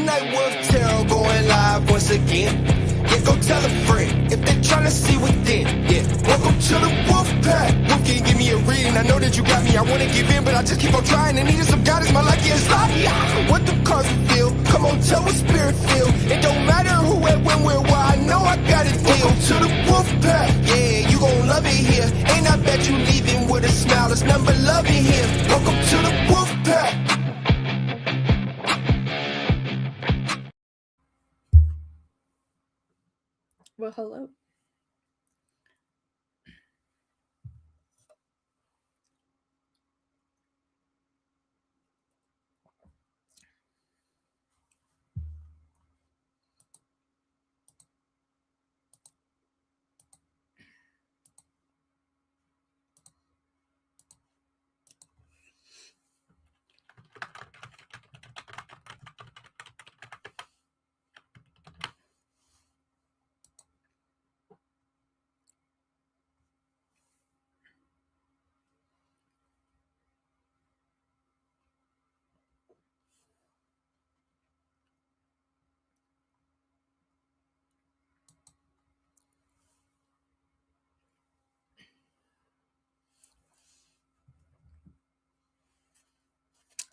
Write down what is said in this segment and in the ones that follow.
Night Wolf Tarot going live once again. Yeah, go tell a friend if they're trying to see within. Yeah, welcome to the Wolf Pack. Wolf can give me a reading. I know that you got me. I wanna give in, but I just keep on trying. And needing some guidance. My lucky is lucky. What the cards reveal? Come on, tell what spirit feel. It don't matter who, where, when, where, why. I know I got a deal. Welcome to the Wolf Pack. Yeah, you gon' love it here. Ain't I bet you leaving with a smile. It's number love in here. Welcome to the Wolf Pack. Well, hello.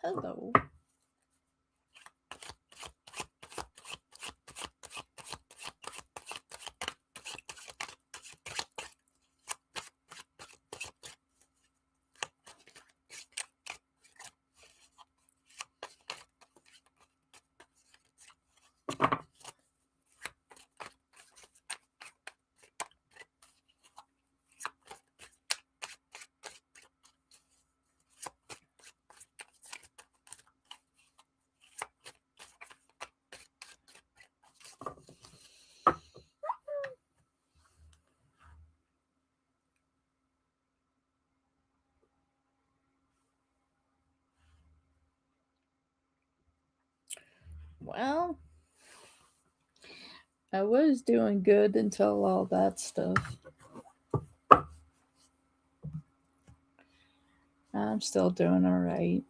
Hello. Well, I was doing good until all that stuff. I'm still doing all right.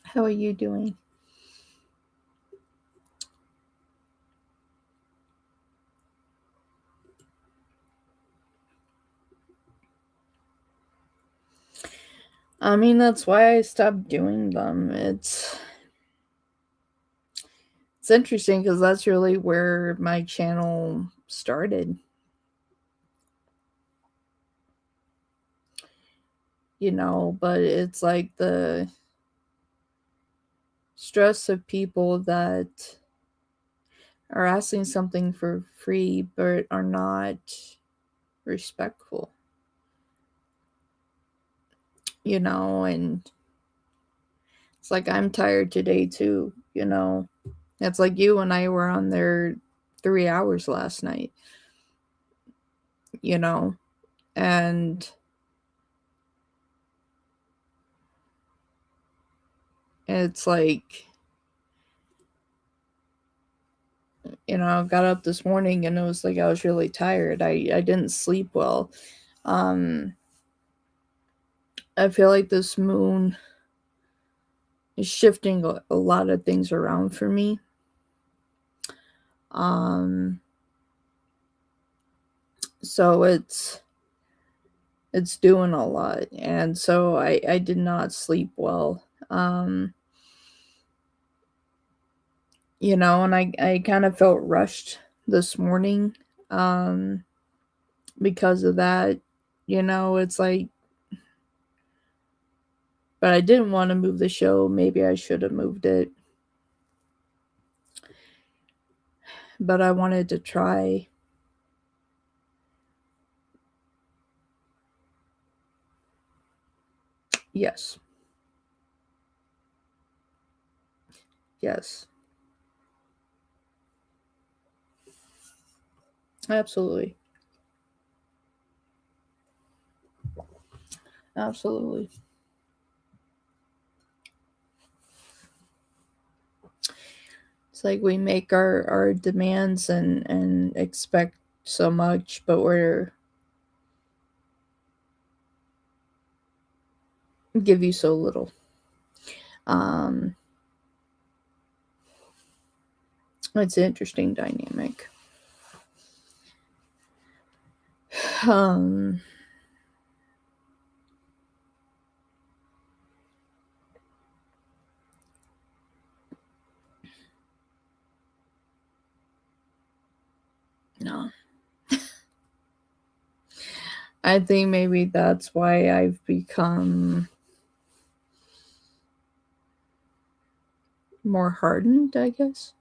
How are you doing? I mean, that's why I stopped doing them. It's interesting because that's really where my channel started. But it's like the stress of people that are asking something for free but are not respectful. And it's like I'm tired today too. It's like you and I were on there 3 hours last night, and it's like, I got up this morning and it was like I was really tired. I didn't sleep well. I feel like this moon is shifting a lot of things around for me. So it's doing a lot, and so I did not sleep well. And I kind of felt rushed this morning because of that. It's like, but I didn't want to move the show. Maybe I should have moved it, but I wanted to try. Yes. Yes. Absolutely. Absolutely. It's like we make our demands and expect so much, but we're give you so little. Um, it's an interesting dynamic. Um, no. I think maybe that's why I've become more hardened, I guess,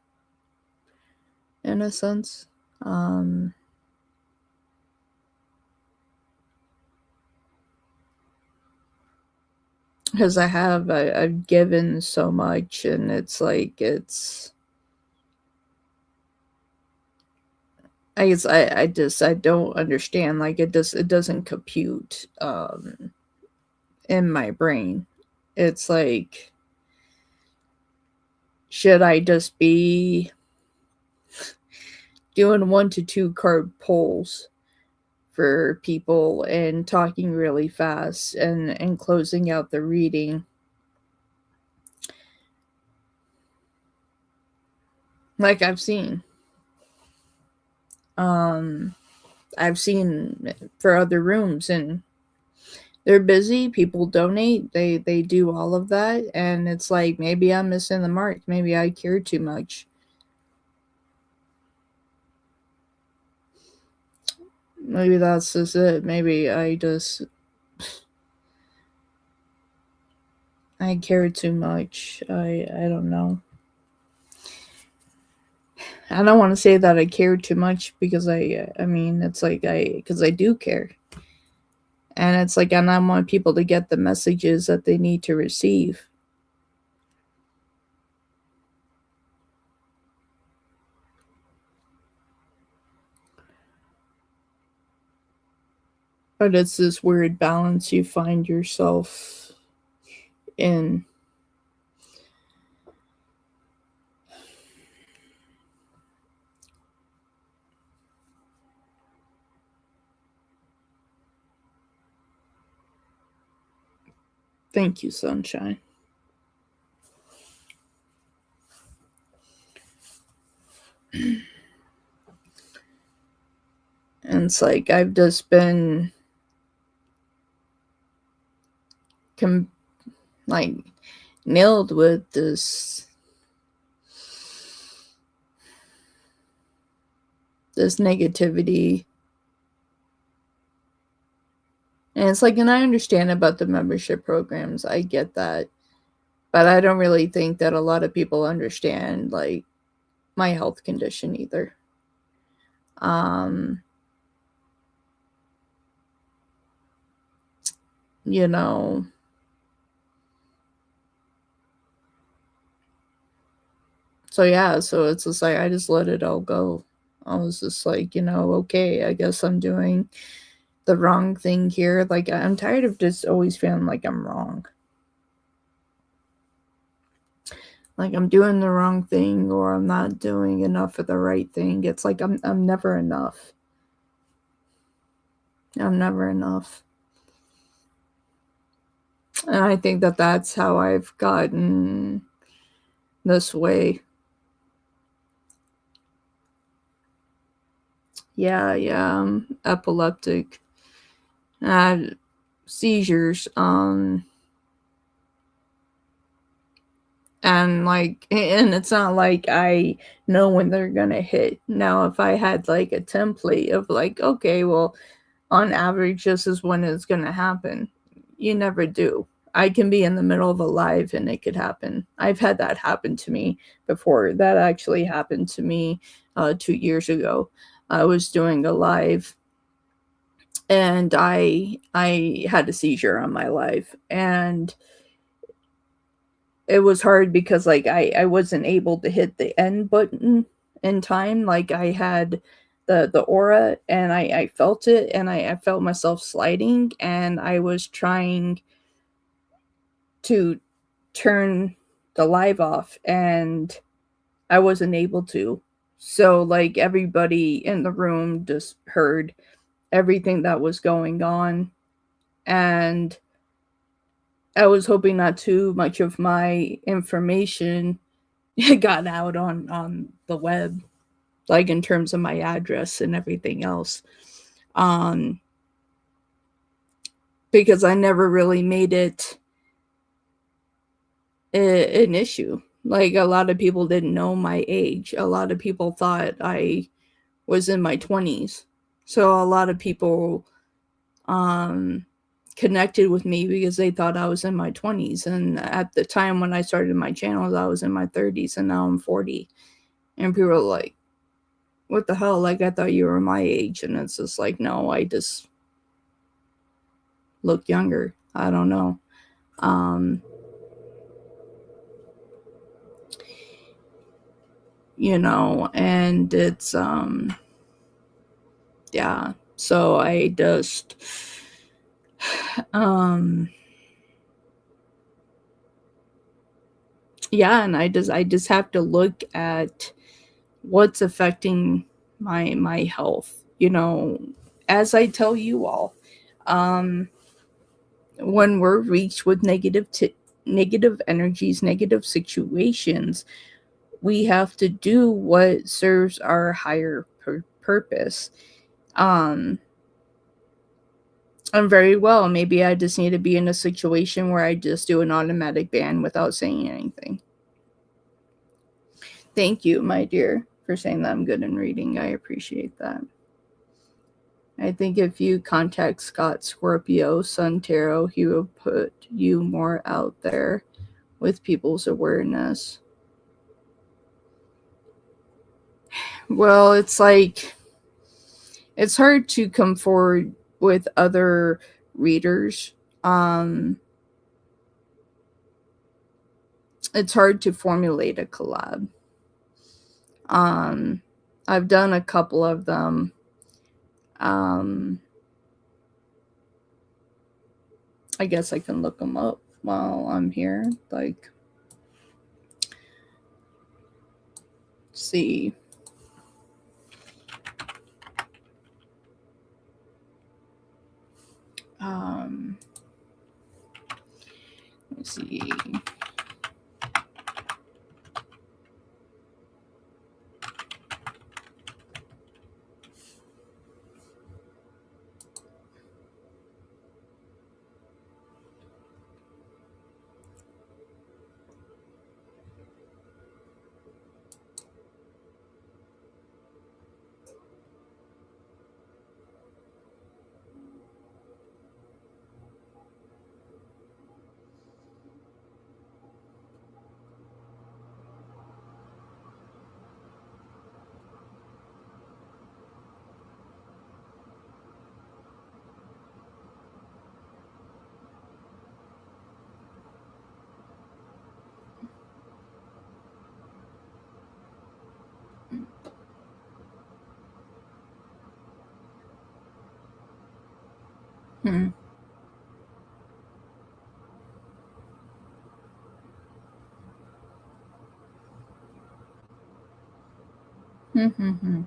in a sense. Um, because I've given so much, and it's like I guess I don't understand, like it doesn't compute in my brain. It's like, should I just be doing 1 to 2 card pulls for people and talking really fast and closing out the reading, like um I've seen for other rooms, and they're busy, people donate, they do all of that, and it's like, maybe I'm missing the mark, maybe I care too much. Maybe that's just it. Maybe I care too much. I don't know. I don't want to say that I care too much, because I mean, it's like because I do care. And it's like, and I want people to get the messages that they need to receive. But it's this weird balance you find yourself in. Thank you, sunshine. And it's like, I've just been like nailed with this negativity. And it's like, and I understand about the membership programs, I get that, but I don't really think that a lot of people understand, like, my health condition either. um you know, so yeah, so it's just like, I just let it all go. I was just like, okay, I guess I'm doing the wrong thing here. Like, I'm tired of just always feeling like I'm wrong. Like, I'm doing the wrong thing, or I'm not doing enough of the right thing. It's like, I'm never enough. I'm never enough. And I think that that's how I've gotten this way. Yeah, I'm epileptic. I had seizures. And like, and it's not like I know when they're gonna hit. Now, if I had like a template of like, okay, well, on average, this is when it's gonna happen, you never do. I can be in the middle of a live and it could happen. I've had that happen to me before. That actually happened to me 2 years ago. I was doing a live, and I had a seizure on my live, and it was hard because like I wasn't able to hit the end button in time. Like, I had the aura, and I felt it, and I felt myself sliding, and I was trying to turn the live off, and I wasn't able to. So like everybody in the room just heard everything that was going on, and I was hoping not too much of my information got out on the web, like in terms of my address and everything else. Um because I never really made it an issue. Like a lot of people didn't know my age. A lot of people thought I was in my 20s. So a lot of people um connected with me because they thought I was in my 20s, and at the time when I started my channel I was in my 30s, and now I'm 40. And people were like, what the hell, like I thought you were my age. And it's just like, no, I just look younger. I don't know. um and it's yeah, so I just um yeah, and I just have to look at what's affecting my health, as I tell you all. um when we're reached with negative energies, negative situations, we have to do what serves our higher purpose. um I'm very well. Maybe I just need to be in a situation where I just do an automatic ban without saying anything. Thank you, my dear, for saying that I'm good in reading. I appreciate that. I think if you contact Scott Scorpio Sun Tarot, he will put you more out there with people's awareness. Well, it's like, it's hard to come forward with other readers. It's hard to formulate a collab. Um, I've done a couple of them. I guess I can look them up while I'm here. Like, see. Let's see. Hmm. Hmm. Hmm. Hmm.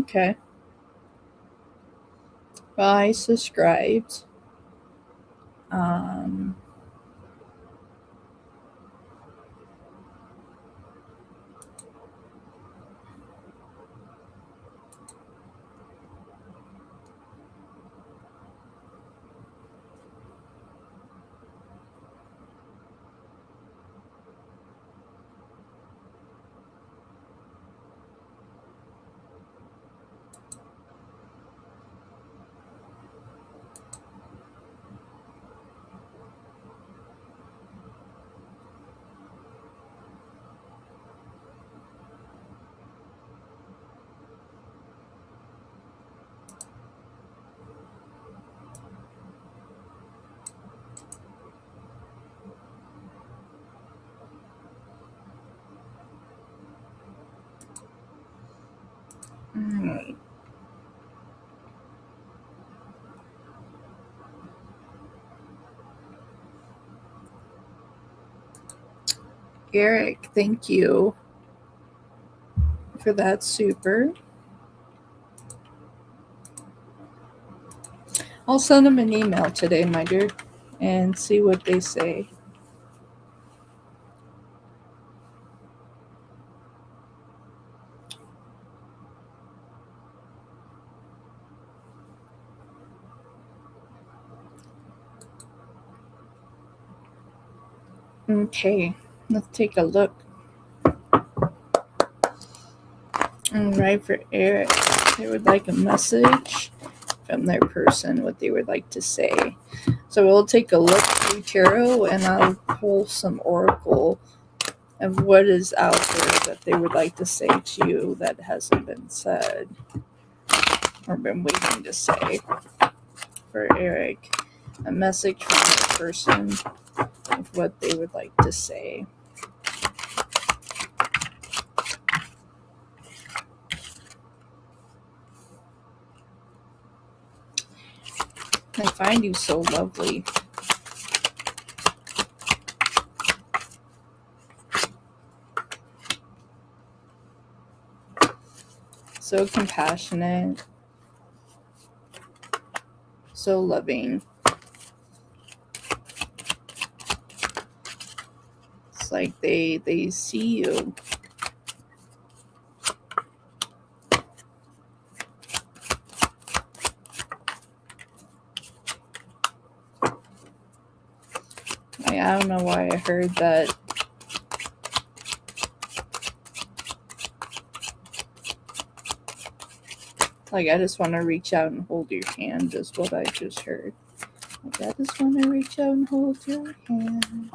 Okay. Well, I subscribed. Um, Alright. Eric, thank you for that super. I'll send them an email today, my dear, and see what they say. Okay, let's take a look. Alright, for Eric, they would like a message from their person, what they would like to say. So we'll take a look through tarot and I'll pull some oracle of what is out there that they would like to say to you that hasn't been said or been waiting to say. For Eric, a message from their person of what they would like to say. I find you so lovely. So compassionate. So loving. It's like they see you. I don't know why I heard that. Like, I just want to reach out and hold your hand is what I just heard. Like, I just want to reach out and hold your hand.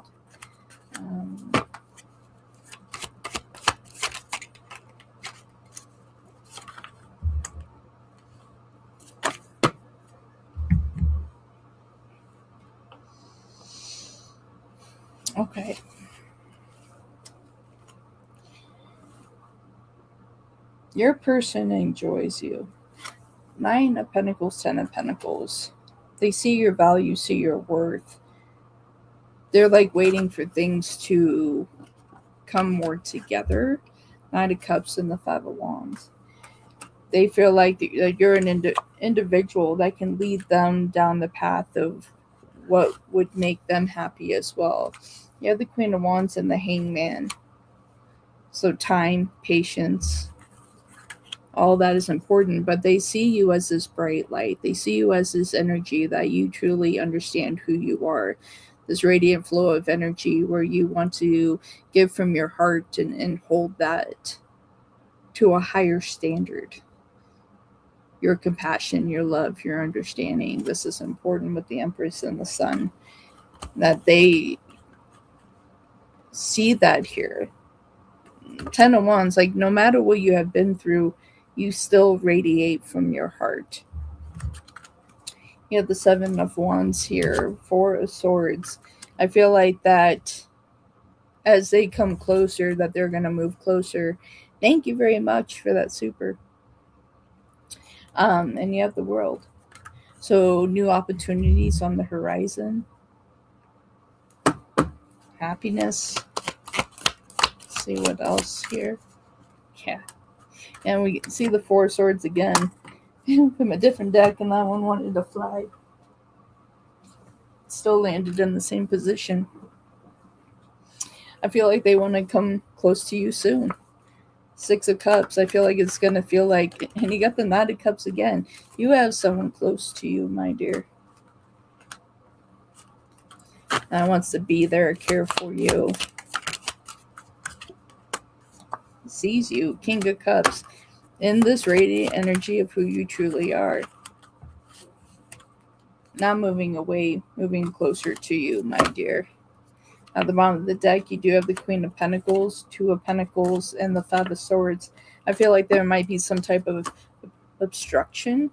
Okay. Your person enjoys you. 9 of Pentacles, 10 of Pentacles. They see your value, see your worth. They're like waiting for things to come more together. 9 of Cups and the 5 of Wands. They feel like you're an individual that can lead them down the path of what would make them happy as well. You have the Queen of Wands and the Hangman. So time, patience, all that is important, but they see you as this bright light. They see you as this energy that you truly understand who you are. This radiant flow of energy where you want to give from your heart and hold that to a higher standard. Your compassion, your love, your understanding. This is important with the Empress and the Sun. That they see that here. 10 of Wands, like no matter what you have been through, you still radiate from your heart. You have the 7 of Wands here, 4 of Swords. I feel like that as they come closer, that they're going to move closer. Thank you very much for that super. And you have the World. So new opportunities on the horizon. Happiness. Let's see what else here. Yeah. And we see the 4 of Swords again from a different deck, and that one wanted to fly. Still landed in the same position. I feel like they want to come close to you soon. 6 of Cups. I feel like it's going to feel like, and you got the Knight of Cups again. You have someone close to you, my dear. That wants to be there, care for you. Sees you. King of Cups. In this radiant energy of who you truly are. Not moving away, moving closer to you, my dear. At the bottom of the deck, you do have the Queen of Pentacles, 2 of Pentacles, and the 5 of Swords. I feel like there might be some type of obstruction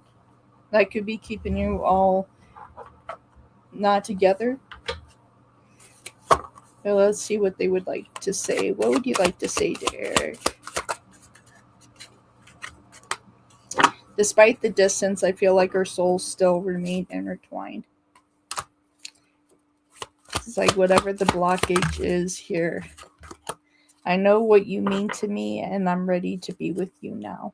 that could be keeping you all not together. So let's see what they would like to say. What would you like to say to Eric? Despite the distance, I feel like our souls still remain intertwined. It's like whatever the blockage is here, I know what you mean to me, and I'm ready to be with you now.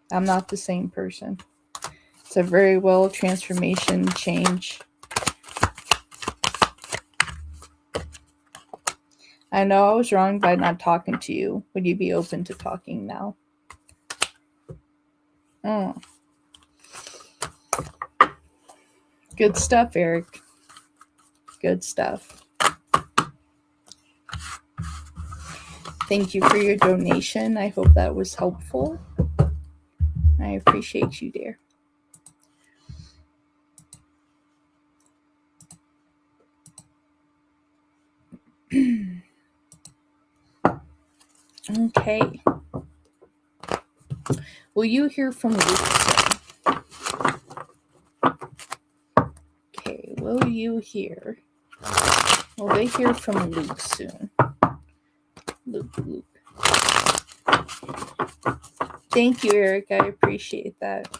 I'm not the same person. It's a very well transformation, change. I know I was wrong by not talking to you. Would you be open to talking now? Good stuff, Eric. Good stuff. Thank you for your donation. I hope that was helpful. I appreciate you, dear. Okay. Will you hear from Luke soon? Okay, will you hear? Will they hear from Luke soon? Luke. Thank you, Eric. I appreciate that.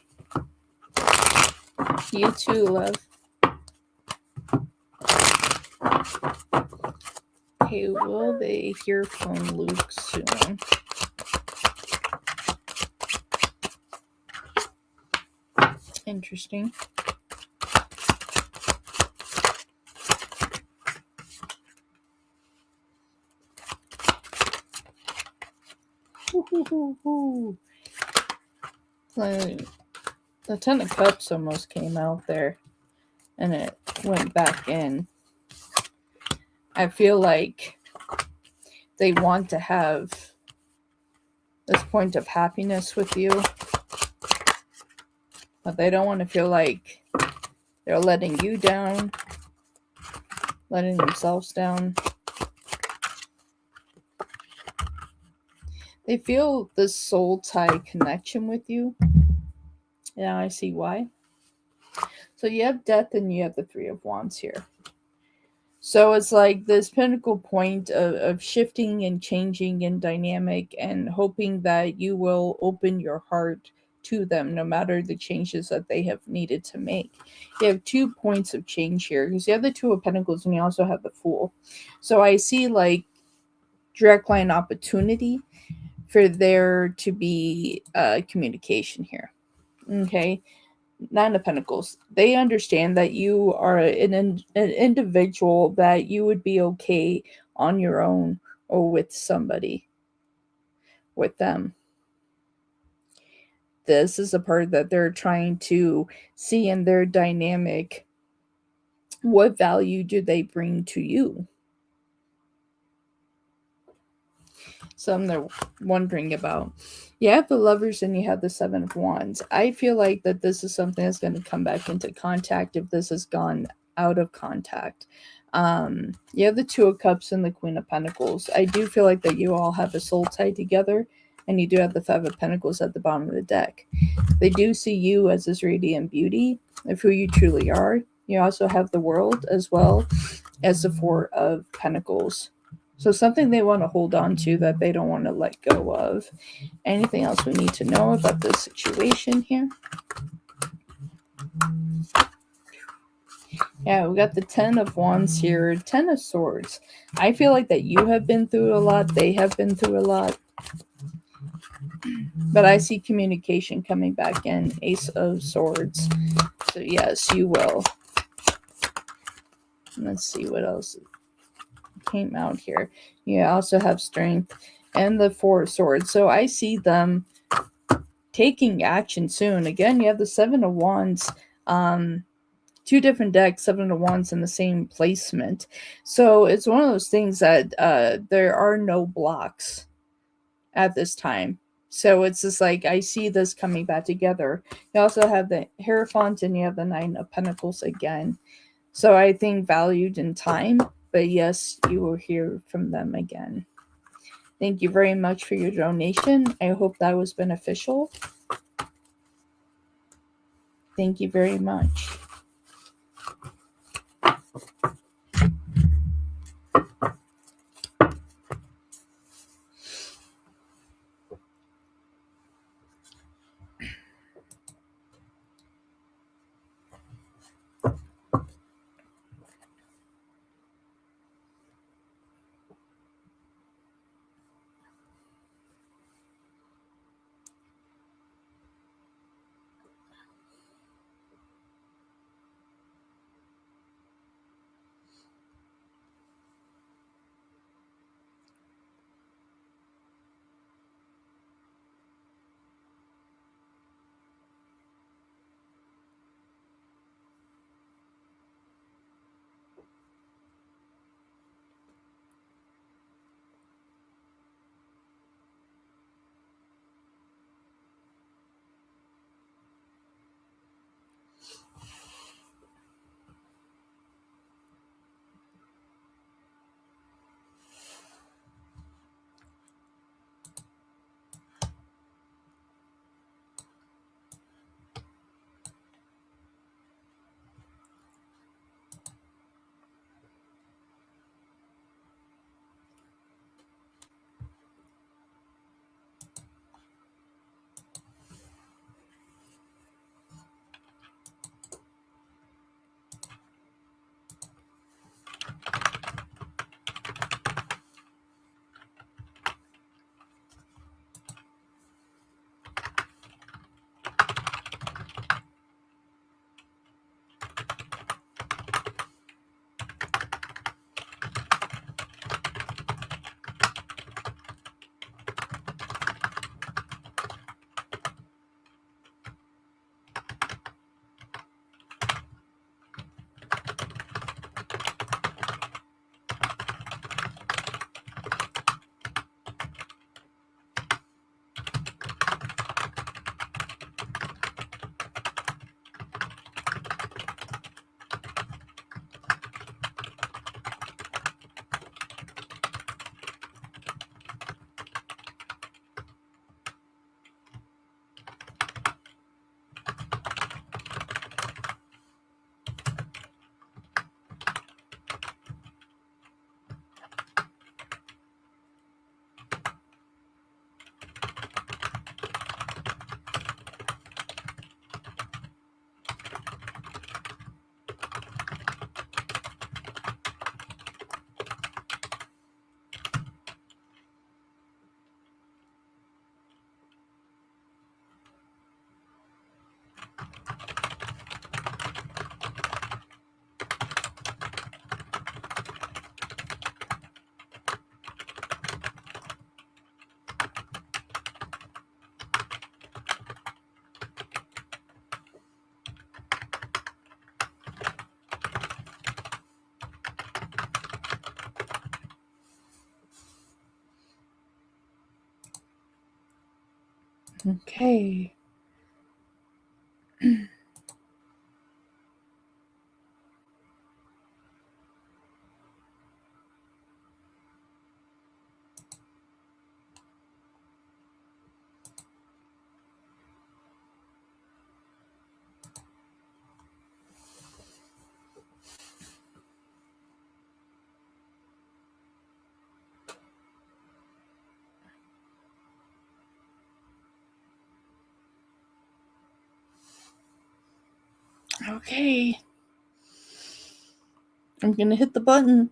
You too, love. Okay, will they hear from Luke soon? Interesting. The Ten of Cups almost came out there and it went back in. I feel like they want to have this point of happiness with you, but they don't want to feel like they're letting you down, letting themselves down. They feel this soul tie connection with you. Now I see why. So you have Death and you have the Three of Wands here. So it's like this pinnacle point of shifting and changing and dynamic and hoping that you will open your heart to them no matter the changes that they have needed to make. You have 2 points of change here because you have the Two of Pentacles and you also have the Fool. So I see like direct line opportunity for there to be communication here. Okay. Nine of Pentacles. They understand that you are an individual that you would be okay on your own or with somebody, with them. This is a part that they're trying to see in their dynamic. What value do they bring to you? Something they're wondering about. You have the Lovers and you have the Seven of Wands. I feel like that this is something that's going to come back into contact if this has gone out of contact. You have the Two of Cups and the Queen of Pentacles. I do feel like that you all have a soul tie together, and you do have the Five of Pentacles at the bottom of the deck. They do see you as this radiant beauty of who you truly are. You also have the World as well as the Four of Pentacles. So something they want to hold on to that they don't want to let go of. Anything else we need to know about this situation here? Yeah, we got the Ten of Wands here. Ten of Swords. I feel like that you have been through a lot. They have been through a lot. But I see communication coming back in. Ace of Swords. So yes, you will. Let's see what else came out here. You also have Strength and the Four of Swords. So I see them taking action soon. Again, you have the Seven of Wands. 2 different decks, Seven of Wands in the same placement. So it's one of those things that there are no blocks at this time. So it's just like I see this coming back together. You also have the Hierophant and you have the Nine of Pentacles again. So I think valued in time. But yes, you will hear from them again. Thank you very much for your donation. I hope that was beneficial. Thank you very much. Okay. Okay. I'm gonna hit the button.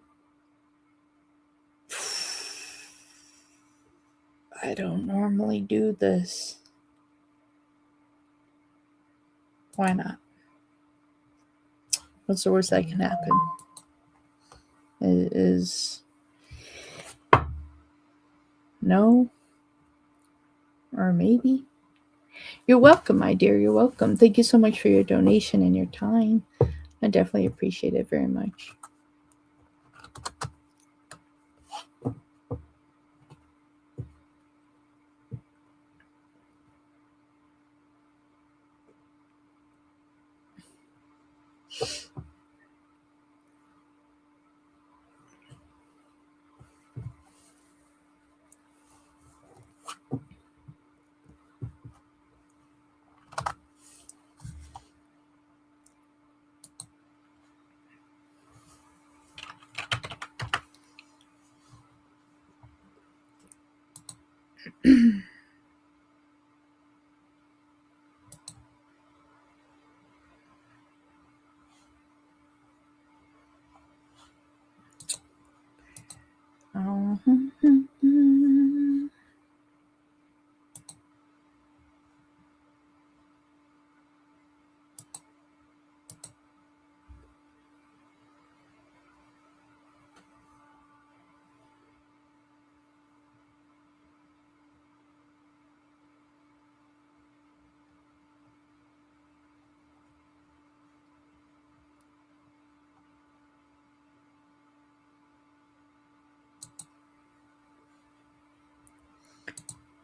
I don't normally do this. Why not? What's the worst that can happen? It is no or maybe. You're welcome, my dear. You're welcome. Thank you so much for your donation and your time. I definitely appreciate it very much.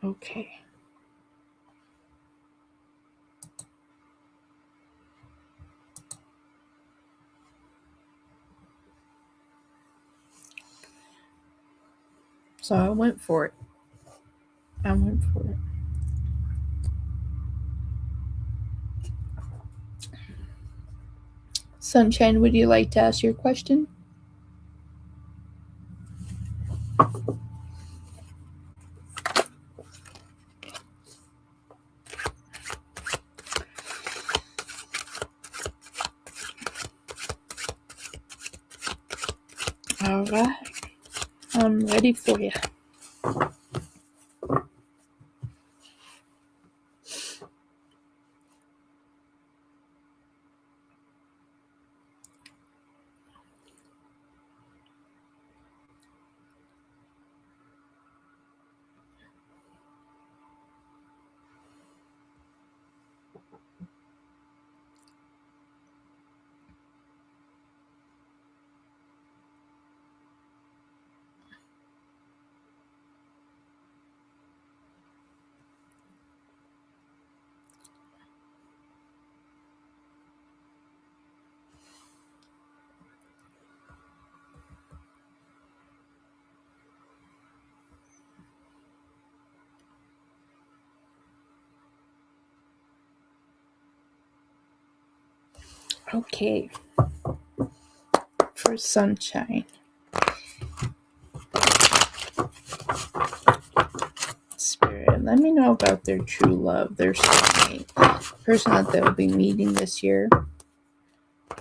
Okay. So I went for it. Sunshine, would you like to ask your question? All right. I'm ready for you. Okay. For Sunshine. Spirit, let me know about their true love, their soulmate, person that they'll be meeting this year.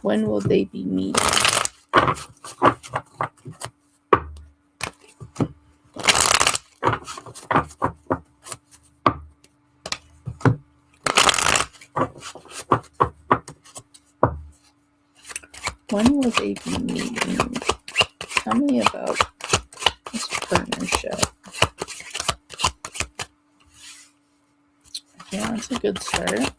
When will they be meeting? When will they be meeting? Tell me about this partnership. Yeah, that's a good start.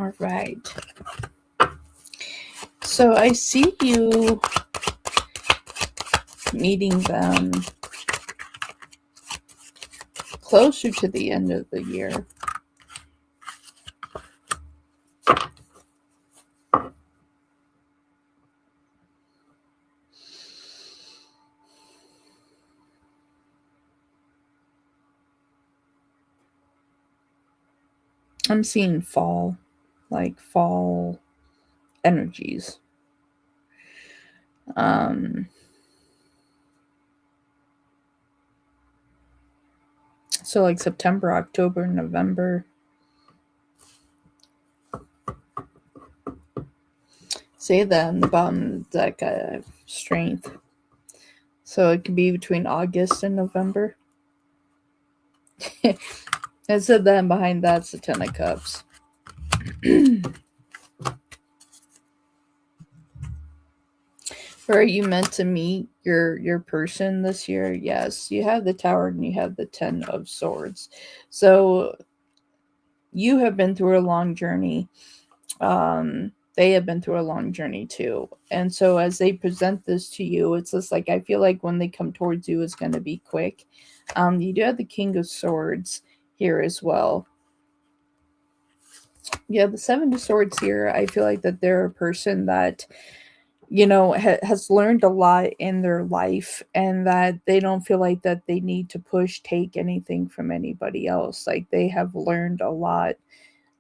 All right. So I see you meeting them closer to the end of the year. I'm seeing fall, like fall energies. Um, so like September, October, November. Say that on the bottom deck, I have strength. So it could be between August and November. I said that, and behind that's the Ten of Cups. Are you meant to meet your person this year? Yes, you have the Tower and you have the Ten of Swords. So you have been through a long journey. They have been through a long journey too. And so as they present this to you, it's just like, I feel like when they come towards you, it's going to be quick. You do have the King of Swords here as well. Yeah, the Seven of Swords here, I feel like that they're a person that, has learned a lot in their life, and that they don't feel like that they need to take anything from anybody else. Like, they have learned a lot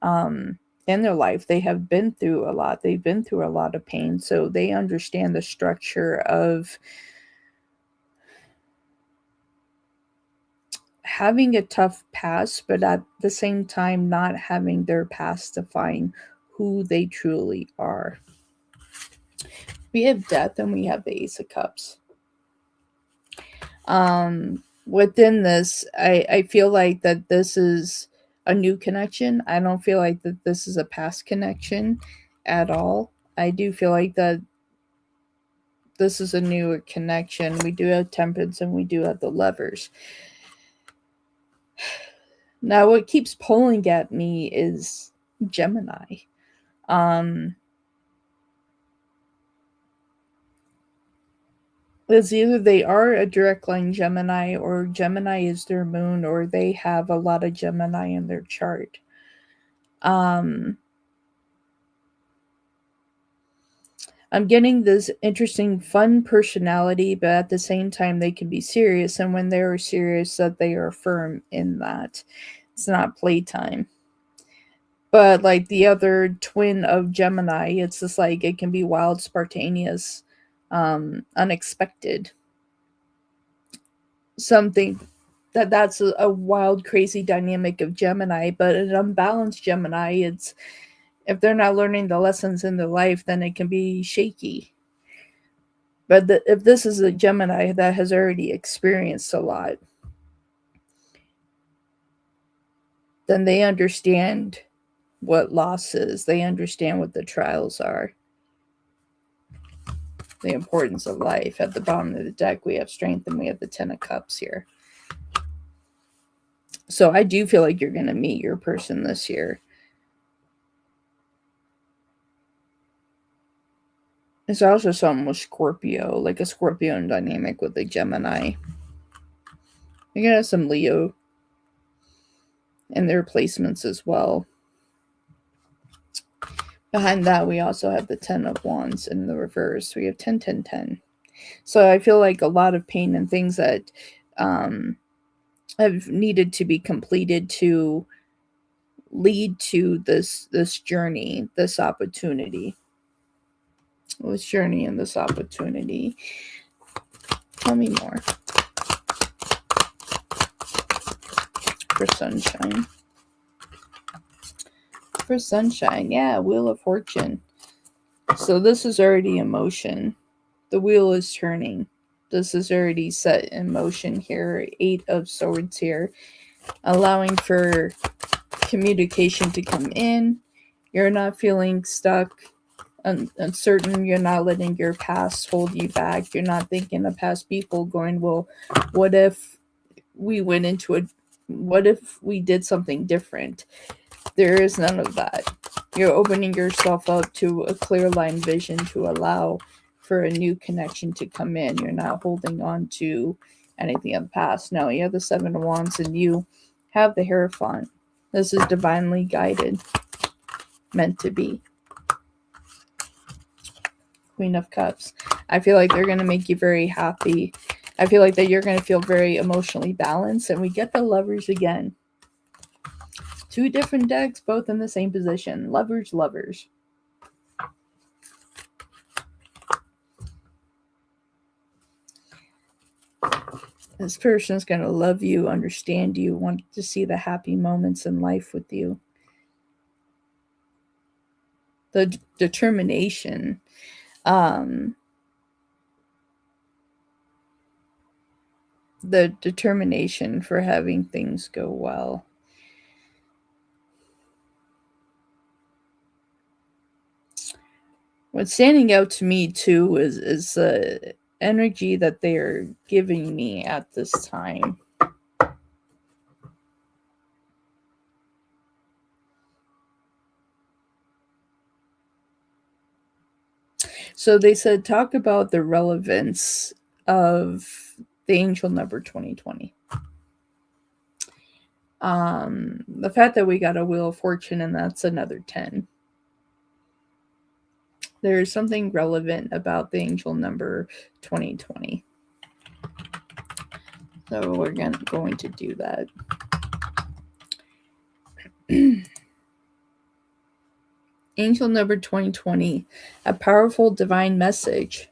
in their life. They have been through a lot. They've been through a lot of pain. So they understand the structure of having a tough past, but at the same time, not having their past define who they truly are. We have Death and we have the Ace of Cups. Within this, I feel like that this is a new connection. I don't feel like that this is a past connection at all. I do feel like that this is a new connection. We do have Temperance and we do have the Lovers. Now, what keeps pulling at me is Gemini. It's either they are a direct line Gemini, or Gemini is their moon, or they have a lot of Gemini in their chart. I'm getting this interesting, fun personality, but at the same time, they can be serious. And when they are serious, that they are firm in that. It's not playtime. But like the other twin of Gemini, it's just like it can be wild, spontaneous, unexpected. Something that's a wild, crazy dynamic of Gemini. But an unbalanced Gemini, it's, if they're not learning the lessons in their life, then it can be shaky. But if this is a Gemini that has already experienced a lot, then they understand what loss is. They understand what the trials are. The importance of life. At the bottom of the deck, we have Strength and we have the Ten of Cups here. So I do feel like you're going to meet your person this year. There's also something with Scorpio, like a Scorpion dynamic with a Gemini. You're going to have some Leo in their placements as well. Behind that, we also have the 10 of Wands in the reverse. We have 10, 10, 10. So I feel like a lot of pain and things that have needed to be completed to lead to this journey, this opportunity. This journey and this opportunity. Tell me more. For Sunshine. For Sunshine, yeah, Wheel of Fortune. So this is already in motion. The wheel is turning. This is already set in motion here. 8 of Swords here. Allowing for communication to come in. You're not feeling stuck, uncertain. You're not letting your past hold you back. You're not thinking of past people going, well, what if we went into what if we did something different? There is none of that. You're opening yourself up to a clear line vision to allow for a new connection to come in. You're not holding on to anything of the past. No, you have the Seven of Wands and you have the Hierophant. This is divinely guided, meant to be. Queen of Cups. I feel like they're going to make you very happy. I feel like that you're going to feel very emotionally balanced. And we get the Lovers again. Two different decks, both in the same position. Lovers, lovers. This person is going to love you, understand you, want to see the happy moments in life with you. The determination. The determination for having things go well. What's standing out to me too is the energy that they are giving me at this time. So they said, talk about the relevance of the angel number 2020. The fact that we got a Wheel of Fortune and that's another 10. There's something relevant about the angel number 2020. So we're going to do that. Angel number 2020, a powerful divine message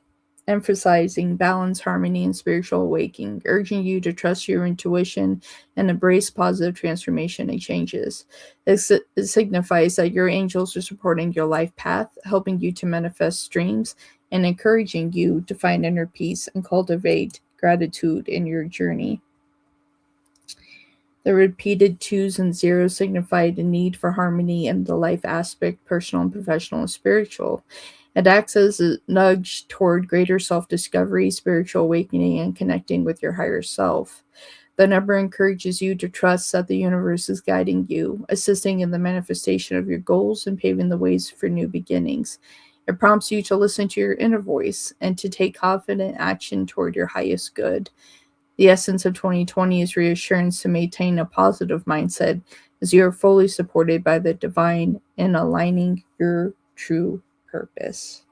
emphasizing balance, harmony, and spiritual awakening, urging you to trust your intuition and embrace positive transformation and changes. It signifies that your angels are supporting your life path, helping you to manifest dreams, and encouraging you to find inner peace and cultivate gratitude in your journey. The repeated 2s and 0s signify the need for harmony in the life aspect, personal and professional and spiritual. It acts as a nudge toward greater self-discovery, spiritual awakening, and connecting with your higher self. The number encourages you to trust that the universe is guiding you, assisting in the manifestation of your goals and paving the ways for new beginnings. It prompts you to listen to your inner voice and to take confident action toward your highest good. The essence of 2020 is reassurance to maintain a positive mindset as you are fully supported by the divine in aligning your true purpose.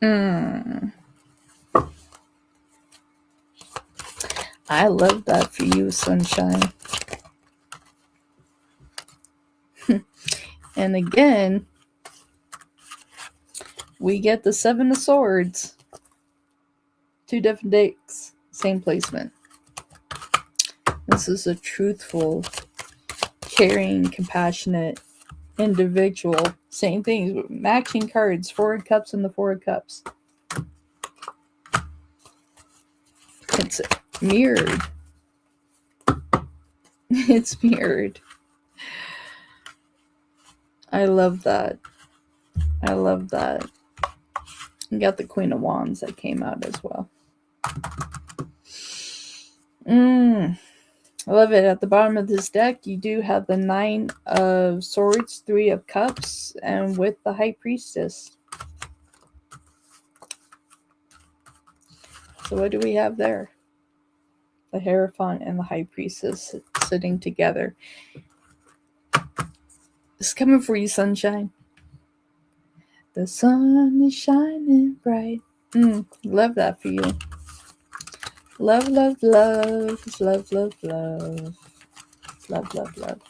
I love that for you, sunshine. And again, we get the 7 of Swords. 2 different decks, same placement. This is a truthful, caring, compassionate individual. Same things, matching cards, 4 of Cups and the 4 of Cups. It's mirrored. It's mirrored. I love that. I love that. You got the Queen of Wands that came out as well. I love it. At the bottom of this deck, you do have the 9 of Swords, 3 of Cups, and with the High Priestess. So what do we have there? The Hierophant and the High Priestess sitting together. It's coming for you, sunshine. The sun is shining bright. Love that for you. Love, love, love. Love, love, love. Love, love, love.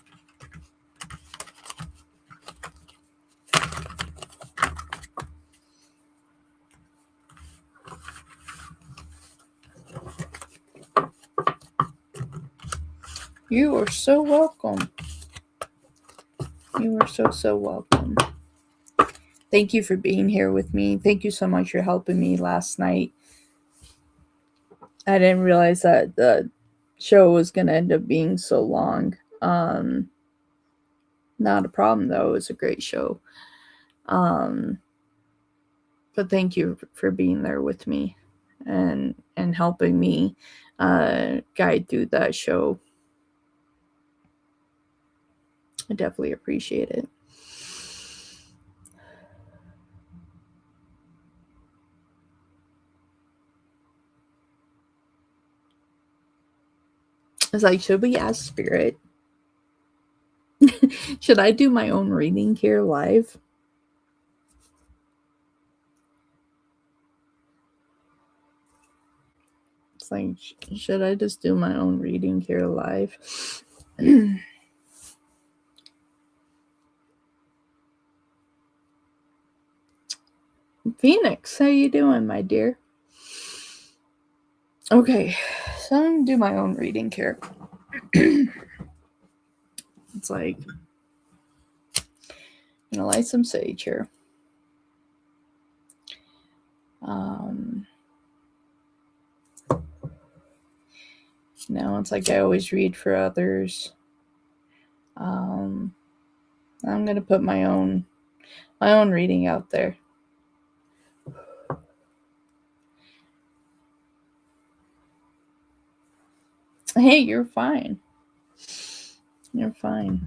You are so welcome. You are so welcome. Thank you for being here with me. Thank you so much for helping me last night. I didn't realize that the show was going to end up being so long. Not a problem, though. It was a great show. But thank you for being there with me and helping me guide through that show. I definitely appreciate it. It's like, should we ask Spirit? Should I do my own reading here live? It's like, should I just do my own reading here live? Phoenix, how you doing, my dear? Okay, so I'm gonna do my own reading here. It's like, I'm gonna light some sage here. Now it's like I always read for others. I'm gonna put my own reading out there. Hey, you're fine. You're fine.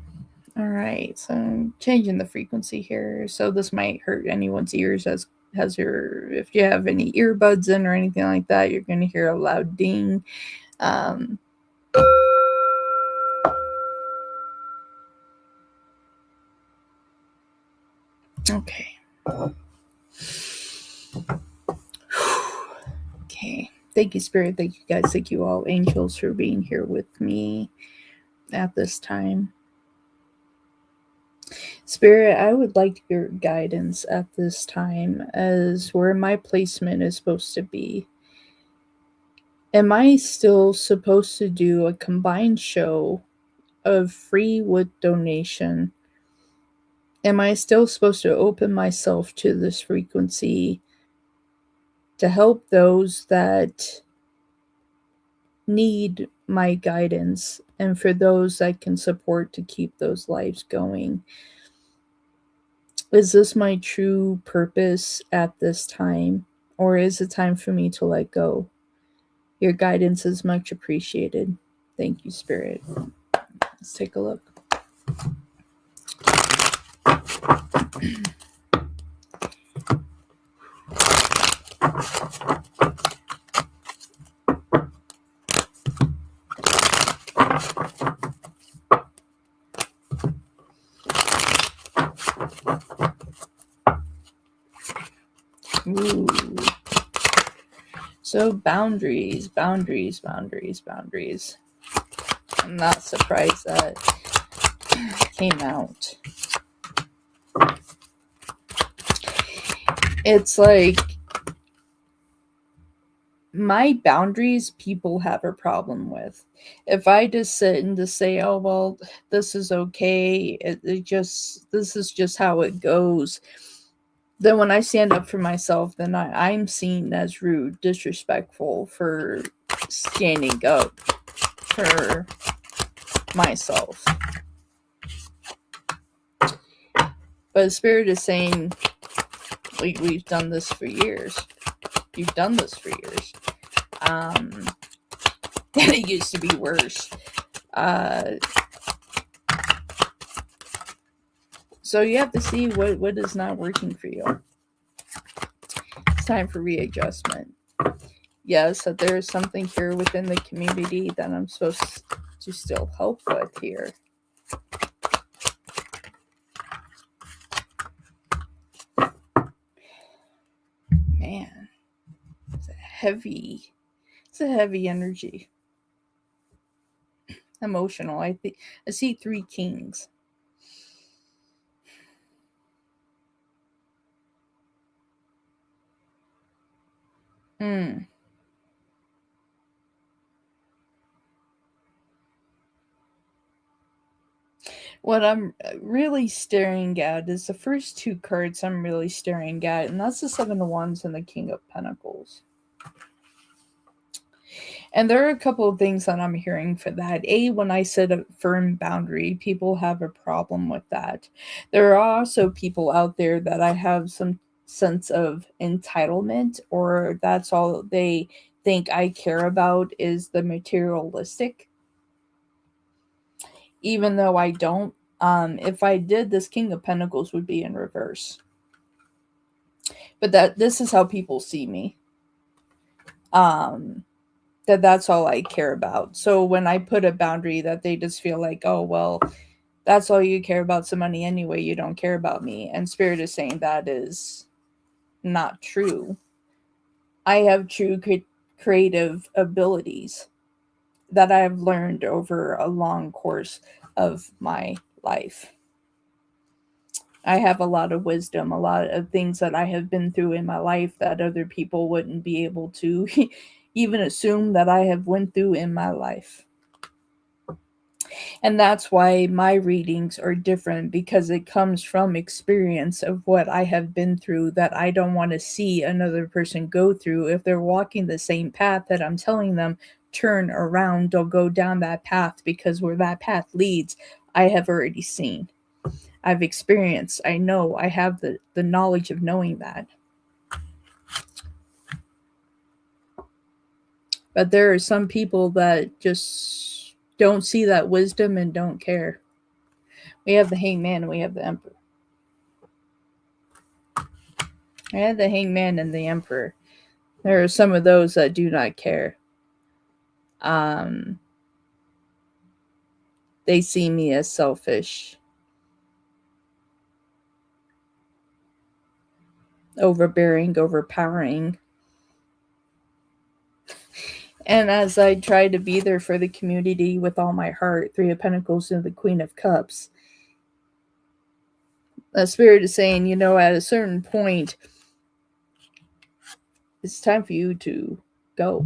All right, so I'm changing the frequency here. So this might hurt anyone's ears if you have any earbuds in or anything like that, you're going to hear a loud ding. Okay. Okay. Thank you, Spirit. Thank you, guys. Thank you, all angels, for being here with me at this time. Spirit, I would like your guidance at this time as where my placement is supposed to be. Am I still supposed to do a combined show of free with donation? Am I still supposed to open myself to this frequency to help those that need my guidance and for those I can support to keep those lives going? Is this my true purpose at this time, or is it time for me to let go? Your guidance is much appreciated. Thank you, Spirit. Let's take a look. Ooh. So boundaries. I'm not surprised that came out. It's like my boundaries people have a problem with. If I just sit and just say, oh, well, this is okay, this is just how it goes, then when I stand up for myself, then I'm seen as rude, disrespectful for standing up for myself. But Spirit is saying, we've done this for years. You've done this for years. And it used to be worse. So you have to see what is not working for you. It's time for readjustment. Yes, that there is something here within the community that I'm supposed to still help with here. Man, it's a heavy energy. Emotional. I see 3 kings. What I'm really staring at is the first 2 cards I'm really staring at, and that's the 7 of Wands and the King of Pentacles. And there are a couple of things that I'm hearing for that. When I set a firm boundary, people have a problem with that. There are also people out there that I have some sense of entitlement, or that's all they think I care about is the materialistic. Even though I don't, If I did, this King of Pentacles would be in reverse. But this is how people see me. That's all I care about. So when I put a boundary that they just feel like, oh, well, that's all you care about, some money anyway, you don't care about me. And Spirit is saying that is not true. I have true creative abilities that I have learned over a long course of my life. I have a lot of wisdom, a lot of things that I have been through in my life that other people wouldn't be able to even assume that I have went through in my life. And that's why my readings are different, because it comes from experience of what I have been through that I don't want to see another person go through. If they're walking the same path that I'm telling them, turn around, don't go down that path, because where that path leads, I have already seen. I've experienced, I know, I have the knowledge of knowing that. But there are some people that just don't see that wisdom and don't care. We have the Hangman and we have the Emperor. I had the Hangman and the Emperor. There are some of those that do not care. They see me as selfish, overbearing, overpowering. And as I try to be there for the community with all my heart, Three of Pentacles and the Queen of Cups, the Spirit is saying, you know, at a certain point, it's time for you to go.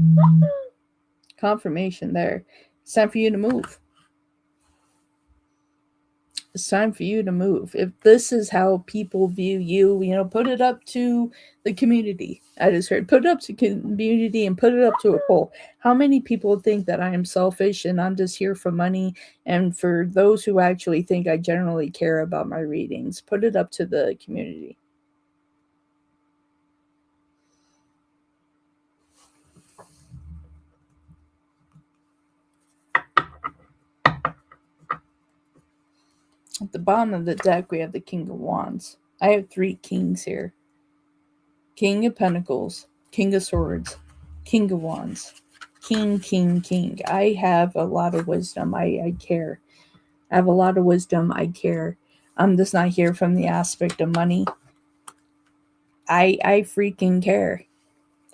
Confirmation there. It's time for you to move. It's time for you to move. If this is how people view you, you know, put it up to the community. I just heard, put it up to community and put it up to a poll. How many people think that I am selfish and I'm just here for money? And for those who actually think I generally care about my readings, put it up to the community. At the bottom of the deck, we have the King of Wands. I have 3 kings here. King of Pentacles, King of Swords, King of Wands. King, king, king. I have a lot of wisdom. I care. I have a lot of wisdom. I care. I'm just not here from the aspect of money. I freaking care.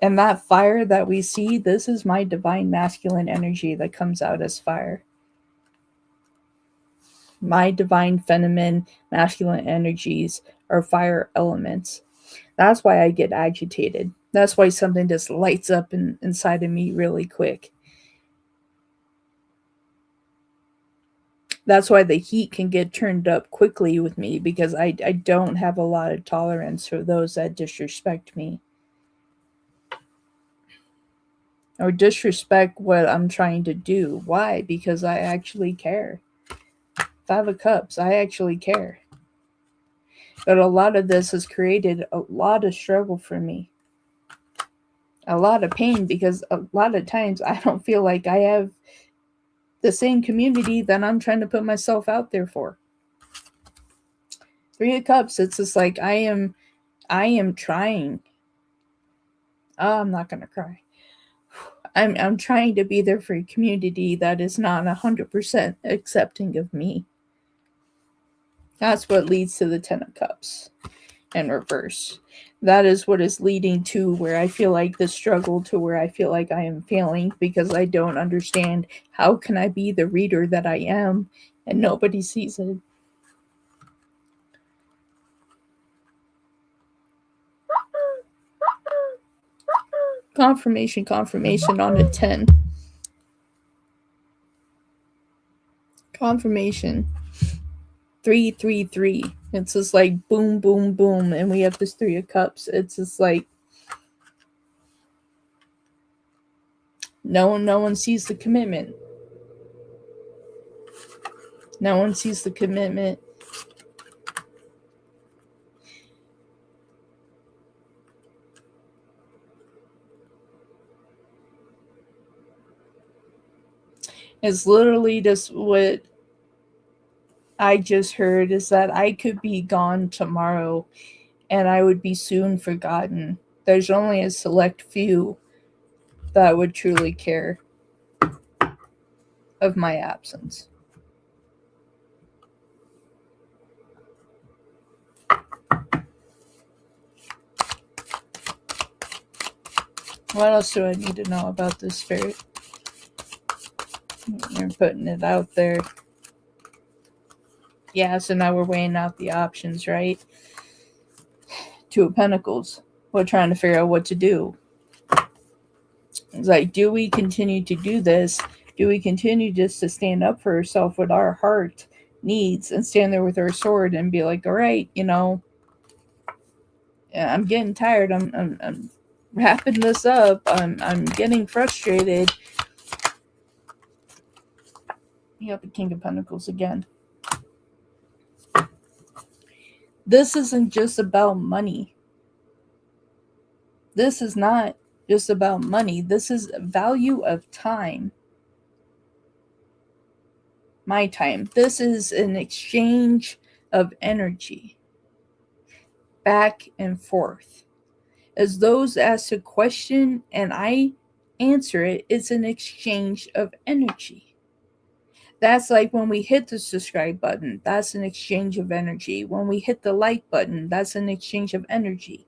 And that fire that we see, this is my divine masculine energy that comes out as fire. My divine feminine masculine energies are fire elements. That's why I get agitated. That's why something just lights up inside of me really quick. That's why the heat can get turned up quickly with me, because I don't have a lot of tolerance for those that disrespect me. Or disrespect what I'm trying to do. Why? Because I actually care. 5 of Cups, I actually care. But a lot of this has created a lot of struggle for me. A lot of pain, because a lot of times I don't feel like I have the same community that I'm trying to put myself out there for. 3 of Cups, it's just like I am trying. Oh, I'm not gonna cry. I'm trying to be there for a community that is not 100% accepting of me. That's what leads to the 10 of Cups in reverse. That is what is leading to where I feel like the struggle, to where I feel like I am failing, because I don't understand how can I be the reader that I am and nobody sees it. Confirmation on a 10. Confirmation. 333. It's just like boom, boom, boom. And we have this 3 of Cups. It's just like no one sees the commitment. No one sees the commitment. It's literally just what I just heard is that I could be gone tomorrow and I would be soon forgotten. There's only a select few that would truly care of my absence. What else do I need to know about this spirit? You're putting it out there. Yeah, so now we're weighing out the options, right? Two of Pentacles. We're trying to figure out what to do. It's like, do we continue to do this? Do we continue just to stand up for ourselves with our heart needs and stand there with our sword and be like, all right, I'm getting tired. I'm wrapping this up. I'm getting frustrated. You have the King of Pentacles again. This isn't just about money. This is not just about money. This is value of time. My time. This is an exchange of energy. Back and forth. As those ask a question and I answer it, it's an exchange of energy. That's like when we hit the subscribe button, that's an exchange of energy. When we hit the like button, that's an exchange of energy.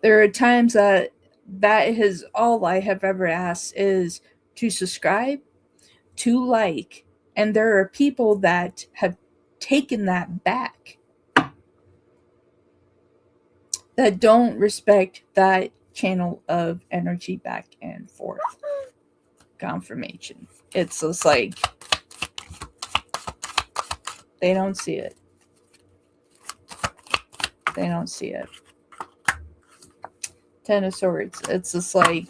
There are times that is all I have ever asked is to subscribe, to like, and there are people that have taken that back, that don't respect that channel of energy back and forth. Confirmation. It's just like they don't see it. They don't see it. Ten of Swords. It's just like,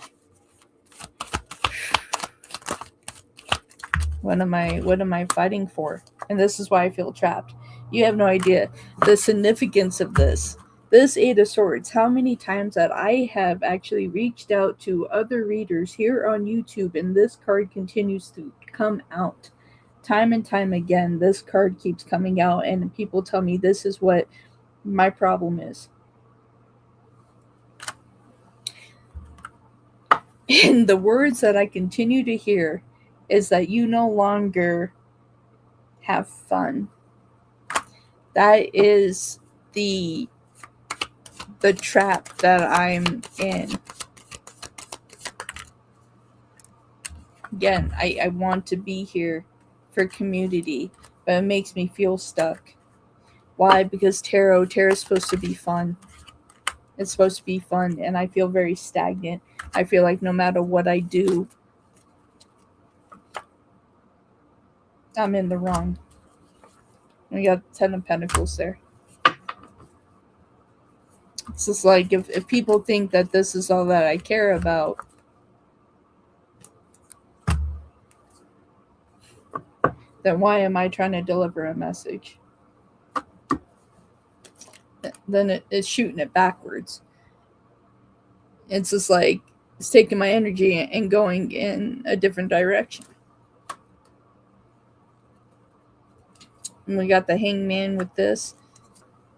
what am I fighting for? And this is why I feel trapped. You have no idea the significance of this. This Eight of Swords, how many times that I have actually reached out to other readers here on YouTube, and this card continues to come out. Time and time again, this card keeps coming out, and people tell me this is what my problem is. And the words that I continue to hear is that you no longer have fun. That is the trap that I'm in. Again, I want to be here for community, but it makes me feel stuck. Why? Because tarot is supposed to be fun. It's supposed to be fun, and I feel very stagnant. I feel like no matter what I do, I'm in the wrong. We got 10 of Pentacles there. It's just like, if people think that this is all that I care about, then why am I trying to deliver a message? Then it's shooting it backwards. It's just like, it's taking my energy and going in a different direction. And we got the Hangman with this,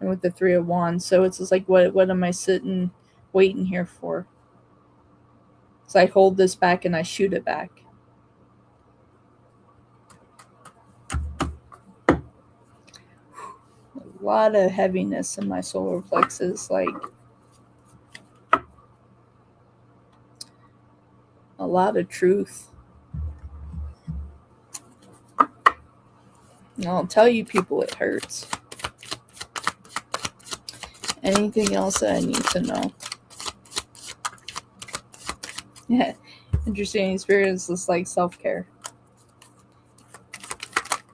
and with the Three of Wands. So it's just like, what am I sitting, waiting here for? So I hold this back and I shoot it back. A lot of heaviness in my solar plexus, like a lot of truth. And I'll tell you people, it hurts. Anything else that I need to know? Yeah, interesting. Spirit is just like self-care.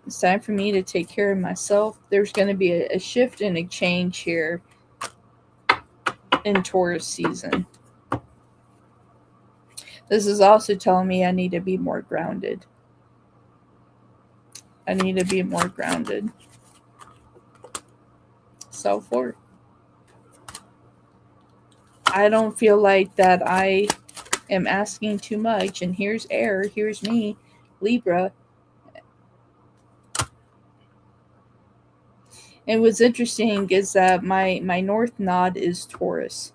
It's time for me to take care of myself. There's going to be a shift and a change here in Taurus season. This is also telling me I need to be more grounded. I need to be more grounded. Self-worth. I don't feel like that I am asking too much. And here's air. Here's me Libra. And what's interesting is that my North Node is Taurus.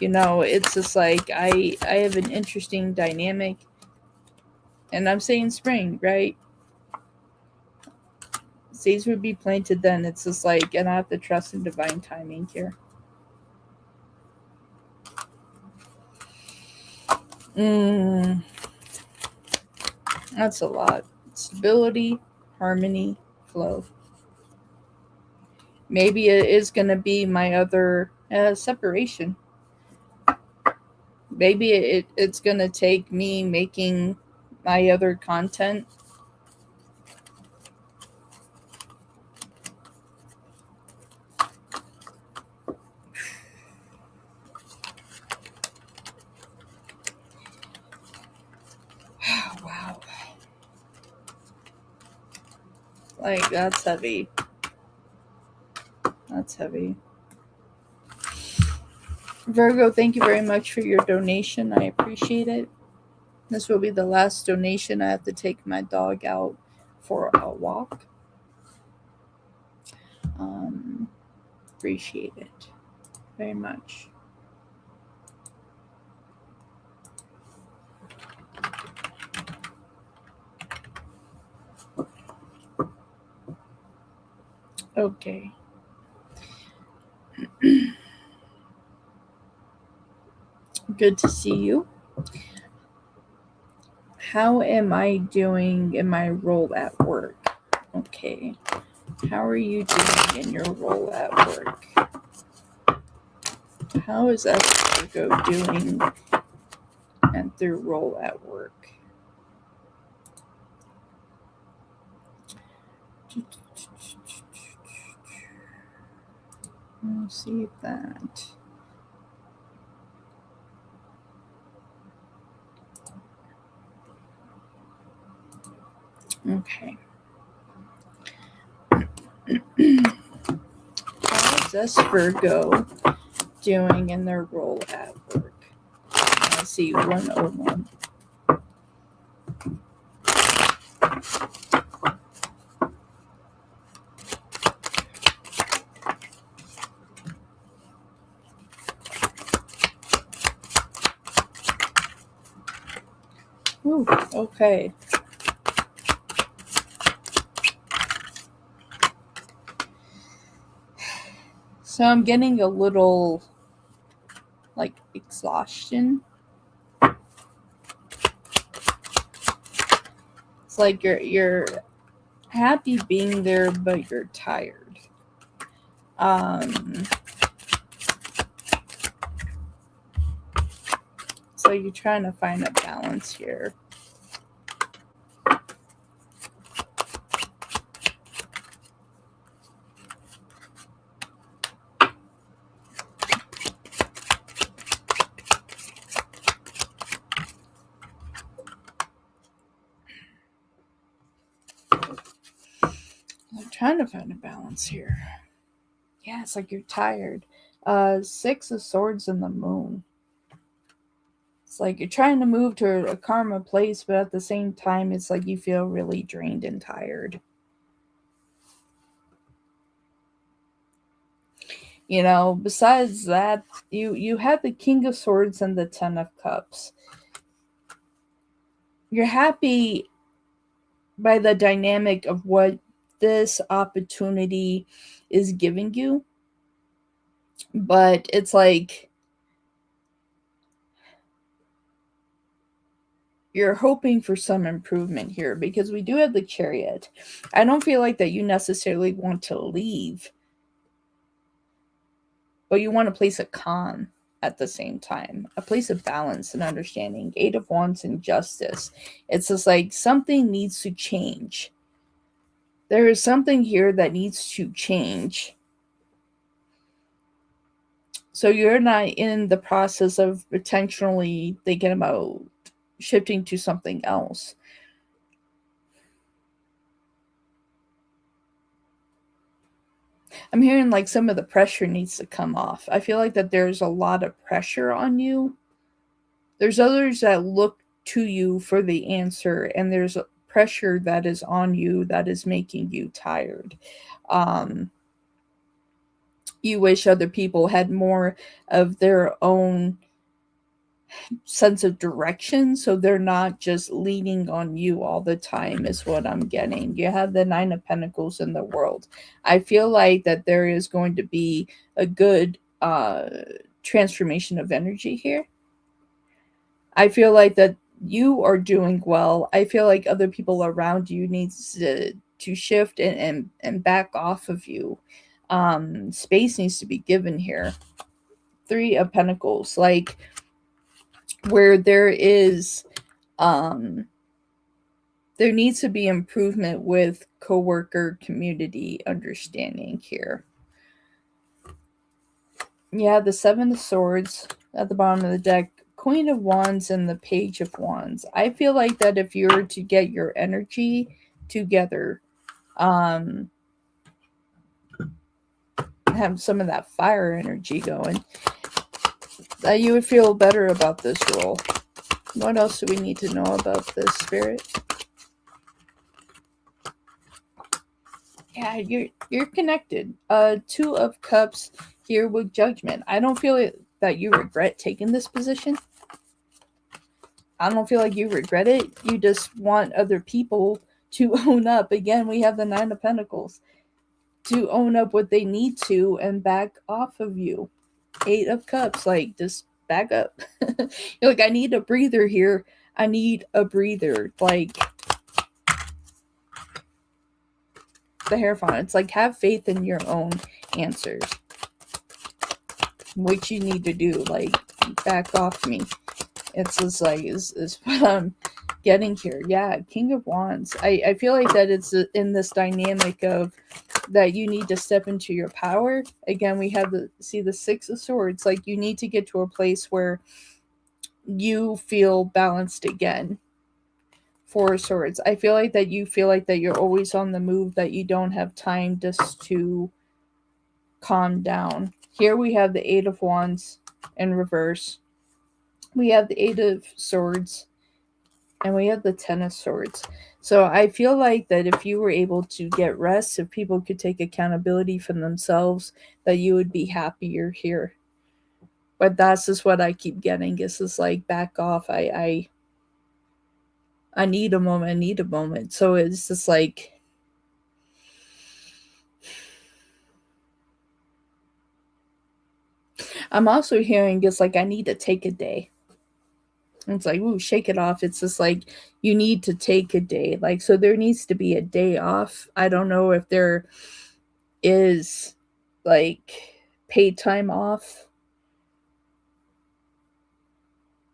It's just like I have an interesting dynamic, and I'm saying spring, right? Seeds would be planted then. It's just like, and I have to trust in divine timing here. That's a lot. Stability, harmony, flow. Maybe it is going to be my other separation. Maybe it's going to take me making my other content. Wow. Like, that's heavy. That's heavy. Virgo, thank you very much for your donation. I appreciate it. This will be the last donation. I have to take my dog out for a walk. Appreciate it very much. Okay. Good to see you. How am I doing in my role at work? Okay. How are you doing in your role at work? How is Virgo doing at their role at work? Let's see that. Okay. How is this Virgo doing in their role at work? Let's see, 101. Ooh, okay. So I'm getting a little like exhaustion. It's like you're happy being there, but you're tired. So you're trying to find a balance here. I'm trying to find a balance here. Yeah, it's like you're tired. 6 of Swords and the Moon. It's like you're trying to move to a karma place, but at the same time, it's like you feel really drained and tired. Besides that, you have the King of Swords and the 10 of Cups. You're happy by the dynamic of what this opportunity is giving you, but it's like you're hoping for some improvement here because we do have the Chariot. I don't feel like that you necessarily want to leave, but you want to place a calm at the same time, a place of balance and understanding. 8 of Wands and Justice. It's just like something needs to change. There is something here that needs to change. So you're not in the process of potentially thinking about shifting to something else. I'm hearing like some of the pressure needs to come off. I feel like that there's a lot of pressure on you. There's others that look to you for the answer, and there's pressure that is on you that is making you tired. Um, you wish other people had more of their own sense of direction, so they're not just leaning on you all the time, is what I'm getting. You have the Nine of Pentacles in the world. I feel like that there is going to be a good transformation of energy here. I feel like that you are doing well. I feel like other people around you needs to shift and back off of you. Space needs to be given here. Three of Pentacles, like where there is there needs to be improvement with coworker community understanding here. Yeah, the Seven of Swords at the bottom of the deck, Queen of Wands, and the Page of Wands. I feel like that if you're to get your energy together, have some of that fire energy going, that you would feel better about this role. What else do we need to know about this, Spirit? Yeah, you're connected. Two of Cups here with Judgment. I don't feel that you regret taking this position. I don't feel like you regret it. You just want other people to own up. Again, we have the Nine of Pentacles. To own up what they need to and back off of you. Eight of Cups, like, just back up. You're like, I need a breather here. I need a breather. Like, the Hierophant. It's like, have faith in your own answers. What you need to do, like, back off me. It's just like, is what I'm getting here. Yeah, King of Wands. I feel like that it's in this dynamic of that you need to step into your power. Again, we have the Six of Swords. Like, you need to get to a place where you feel balanced again. Four of Swords. I feel like that you feel like that you're always on the move, that you don't have time just to calm down. Here we have the Eight of Wands in reverse. We have the Eight of Swords. And we have the Ten of Swords. So I feel like that if you were able to get rest, if people could take accountability for themselves, that you would be happier here. But that's just what I keep getting. It's just like, back off. I need a moment. I need a moment. So it's just like, I'm also hearing it's like, I need to take a day. It's like, ooh, shake it off. It's just like, you need to take a day. Like, so there needs to be a day off. I don't know if there is like paid time off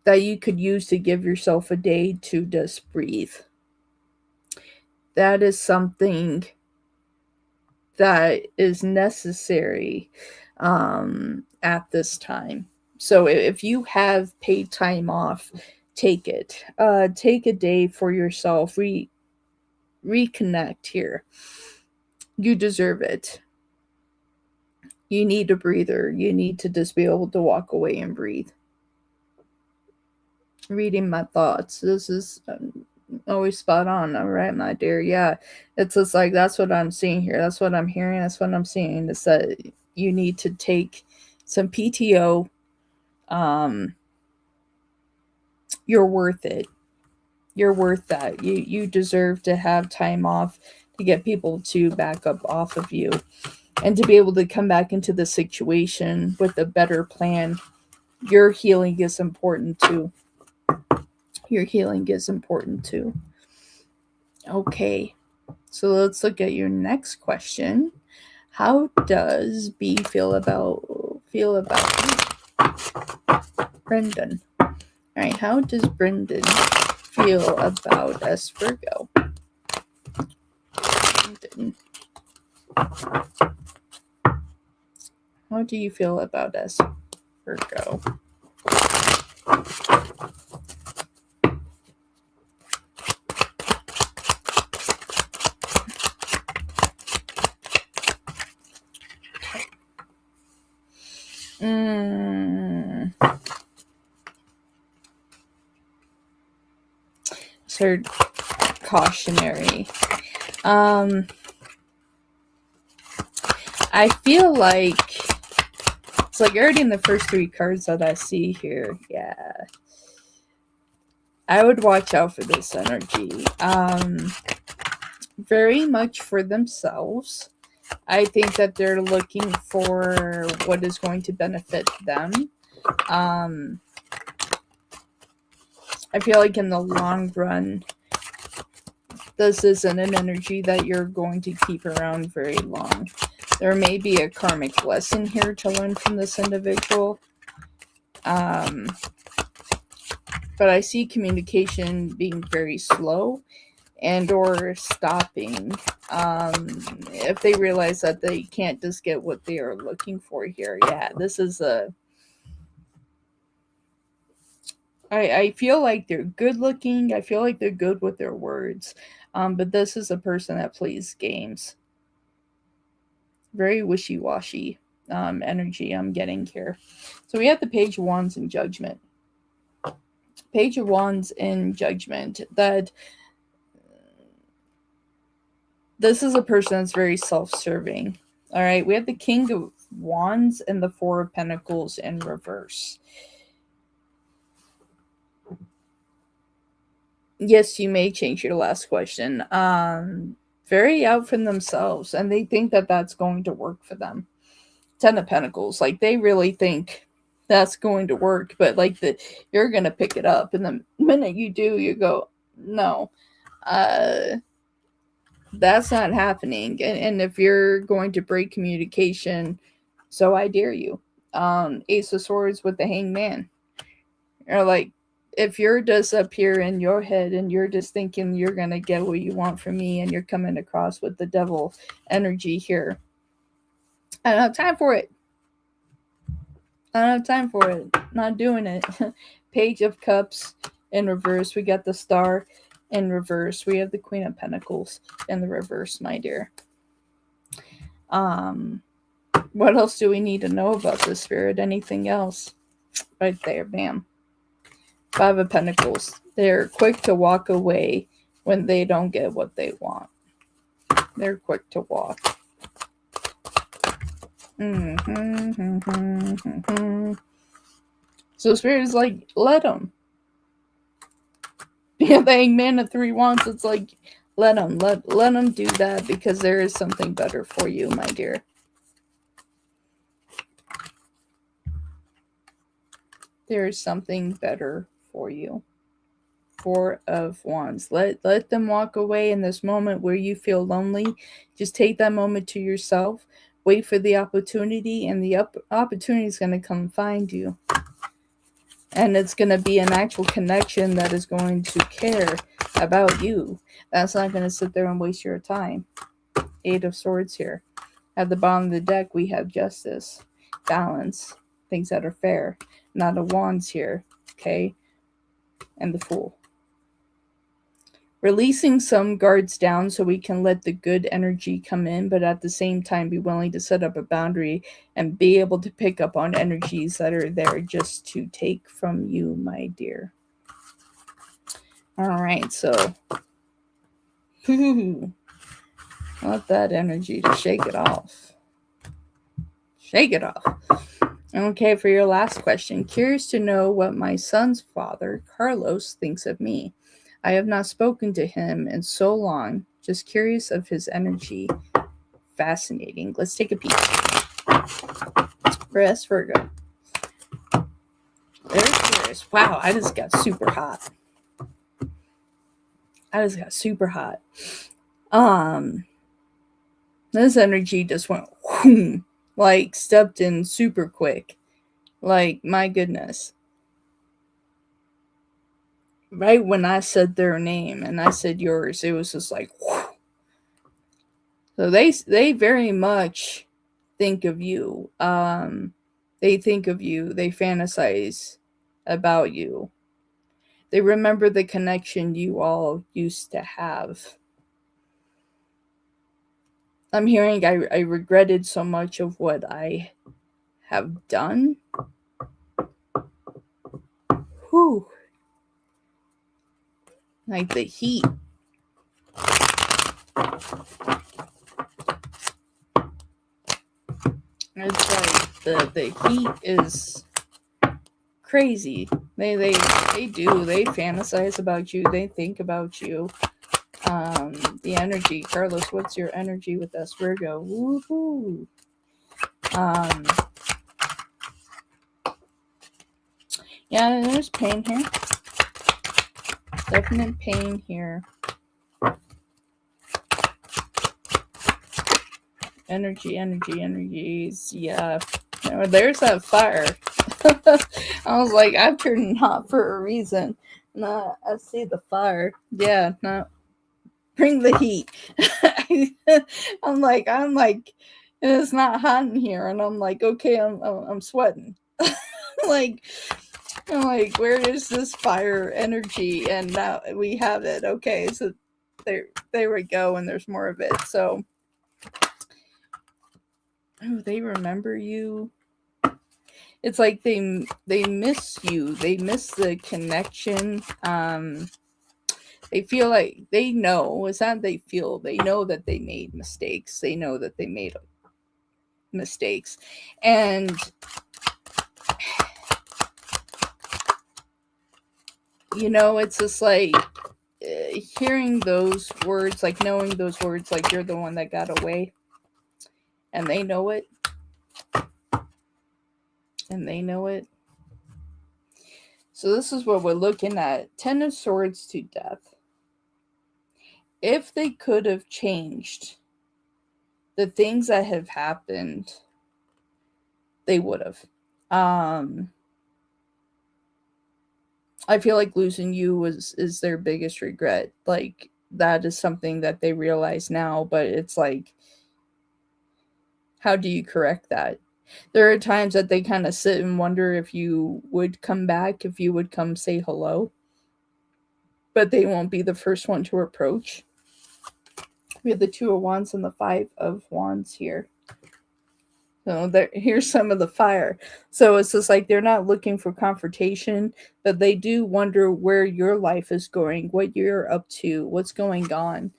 that you could use to give yourself a day to just breathe. That is something that is necessary at this time. So if you have paid time off, take it. Take a day for yourself. Reconnect here. You deserve it. You need a breather. You need to just be able to walk away and breathe. Reading my thoughts. This is always spot on. All right, my dear. Yeah, it's just like, that's what I'm seeing here. That's what I'm hearing. That's what I'm seeing. Is that you need to take some PTO. You're worth it. You're worth that. You deserve to have time off to get people to back up off of you and to be able to come back into the situation with a better plan. Your healing is important too. Your healing is important too. Okay, so let's look at your next question. How does B feel about Brendan? All right, how does Brendan feel about us, Virgo? Brendan. How do you feel about us, Virgo? insert cautionary. I feel like it's like already in the first 3 cards that I see here. Yeah. I would watch out for this energy. Very much for themselves. I think that they're looking for what is going to benefit them. I feel like in the long run, this isn't an energy that you're going to keep around very long. There may be a karmic lesson here to learn from this individual. But I see communication being very slow and or stopping if they realize that they can't just get what they are looking for here. Yeah, this is I feel like they're good looking. I feel like they're good with their words. But this is a person that plays games. Very wishy-washy energy I'm getting here. So we have the Page of Wands in Judgment. Page of Wands in Judgment. That this is a person that's very self-serving. All right, we have the King of Wands and the Four of Pentacles in reverse. Yes, you may change your last question. Very out for themselves, and they think that that's going to work for them. 10 of Pentacles, like they really think that's going to work, but like you're going to pick it up, and the minute you do, you go, no, that's not happening. And if you're going to break communication, so I dare you. Ace of Swords with the Hangman. You're like, if you're just up here in your head and you're just thinking you're going to get what you want from me and you're coming across with the devil energy here, I don't have time for it. I don't have time for it. Not doing it. Page of Cups in reverse. We got the Star in reverse. We have the Queen of Pentacles in the reverse, my dear. What else do we need to know about this, Spirit? Anything else? Right there, bam. 5 of Pentacles. They're quick to walk away when they don't get what they want. They're quick to walk. So Spirit is like, let them. Yeah, the Hangman of 3 Wands, it's like, let them. Let them do that, because there is something better for you, my dear. There is something better for you. 4 of Wands. Let them walk away in this moment where you feel lonely. Just take that moment to yourself. Wait for the opportunity, and the opportunity is going to come find you. And it's going to be an actual connection that is going to care about you. That's not going to sit there and waste your time. 8 of Swords here. At the bottom of the deck, we have justice, balance, things that are fair. Not a Wands here, okay? And the Fool. Releasing some guards down so we can let the good energy come in, but at the same time be willing to set up a boundary and be able to pick up on energies that are there just to take from you, my dear. All right, so let that energy to shake it off. Shake it off. Okay, for your last question. Curious to know what my son's father, Carlos, thinks of me. I have not spoken to him in so long. Just curious of his energy. Fascinating. Let's take a peek. For S Virgo. Very curious. Wow, I just got super hot. This energy just went whoom, like stepped in super quick. Like, my goodness. Right when I said their name and I said yours, it was just like, whew. So they very much think of you. They think of you. They fantasize about you. They remember the connection you all used to have. I'm hearing I regretted so much of what I have done. Whew. Like the heat. It's like the heat is crazy. They do. They fantasize about you. They think about you. The energy. Carlos, what's your energy with us? Virgo. Woohoo. Yeah, there's pain here. Definite pain here. Energies. Yeah. There's that fire. I was like, I've turned hot for a reason. Nah, I see the fire. Yeah, no. Bring the heat. I'm like, it's not hot in here, and I'm like, okay, I'm sweating. like, I'm like, where is this fire energy? And now we have it. Okay, so there we go, and there's more of it. So, they remember you. It's like they miss you. They miss the connection. They feel like they know. It's not they feel. They know that they made mistakes. They know that they made mistakes. And it's just like hearing those words, like knowing those words, like you're the one that got away. And they know it. And they know it. So this is what we're looking at. 10 of Swords to Death. If they could have changed the things that have happened, they would have. I feel like losing you is their biggest regret. Like, that is something that they realize now, but it's like, how do you correct that? There are times that they kind of sit and wonder if you would come back, if you would come say hello. But they won't be the first one to approach. We have the 2 of Wands and the 5 of Wands here. So here's some of the fire. So it's just like they're not looking for confrontation, but they do wonder where your life is going, what you're up to, what's going on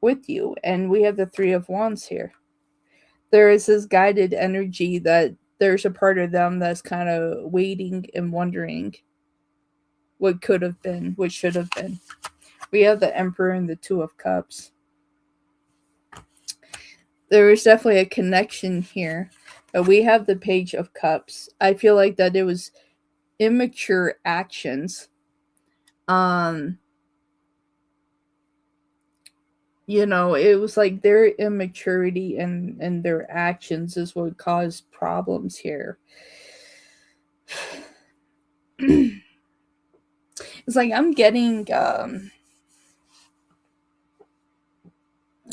with you. And we have the 3 of Wands here. There is this guided energy that there's a part of them that's kind of waiting and wondering what could have been, what should have been. We have the Emperor and the 2 of Cups. There is definitely a connection here. But we have the Page of Cups. I feel like that it was immature actions. It was like their immaturity and their actions is what caused problems here. It's like I'm getting, I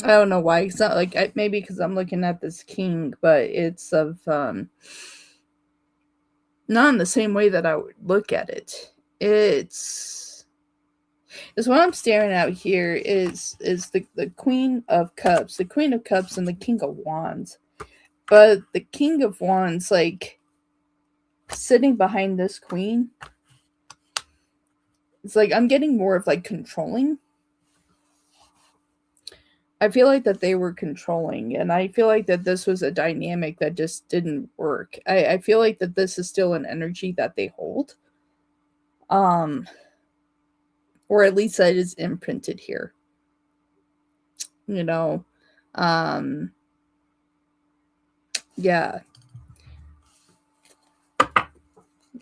don't know why. It's not like, maybe because I'm looking at this king, but it's of, not in the same way that I would look at it. Is what I'm staring at here is the Queen of Cups, the Queen of Cups and the King of Wands. But the King of Wands, like, sitting behind this queen, it's like I'm getting more of like controlling. I feel like that they were controlling, and I feel like that this was a dynamic that just didn't work. I feel like that this is still an energy that they hold. Or at least that is imprinted here. Yeah.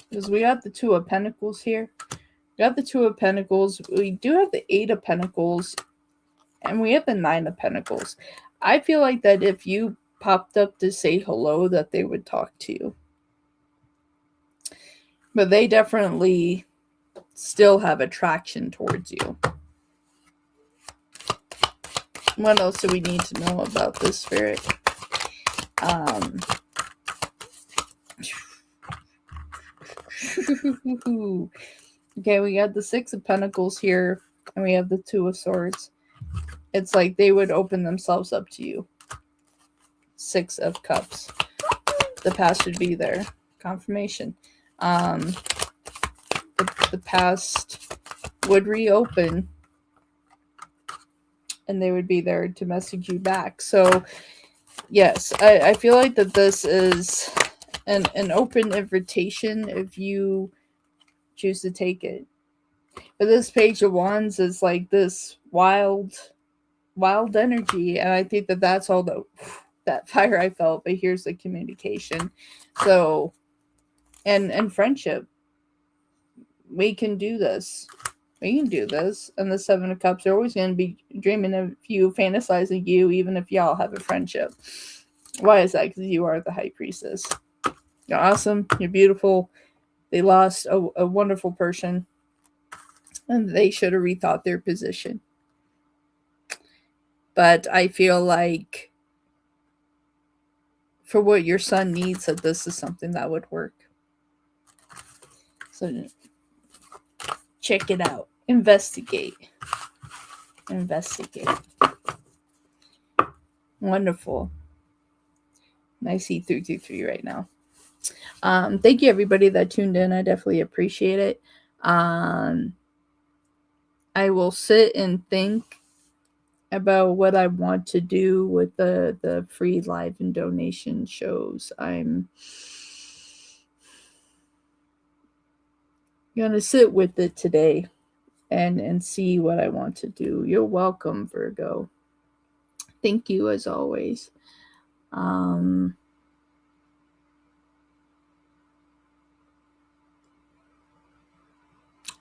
Because we have the 2 of Pentacles here. We have the 2 of Pentacles. We do have the 8 of Pentacles. And we have the 9 of Pentacles. I feel like that if you popped up to say hello, that they would talk to you. But they definitely still have attraction towards you. What else do we need to know about this spirit? Okay, we got the 6 of Pentacles here, and we have the 2 of Swords. It's like they would open themselves up to you. 6 of Cups. The past would be there. Confirmation. The past would reopen and they would be there to message you back. So yes, I feel like that this is an open invitation if you choose to take it. But this Page of Wands is like this wild energy, and I think that that's all that fire I felt. But here's the communication. So and friendship, we can do this. We can do this. And the Seven of Cups are always going to be dreaming of you, fantasizing you, even if y'all have a friendship. Why is that? Because you are the High Priestess. You're awesome. You're beautiful. They lost a wonderful person, and they should have rethought their position. But I feel like for what your son needs, that this is something that would work. So check it out. Investigate. Wonderful. I see 323 right now. Thank you everybody that tuned in. I definitely appreciate it. I will sit and think about what I want to do with the free live and donation shows. I'm gonna sit with it today and see what I want to do. You're welcome, Virgo. Thank you as always.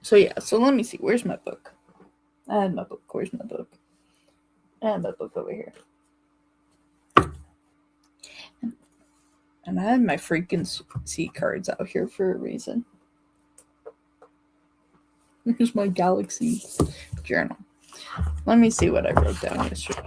So yeah, so let me see. Where's my book? I had my book. Where's my book? I had my book over here. And I had my frequency cards out here for a reason. Here's my galaxy journal. Let me see what I wrote down yesterday.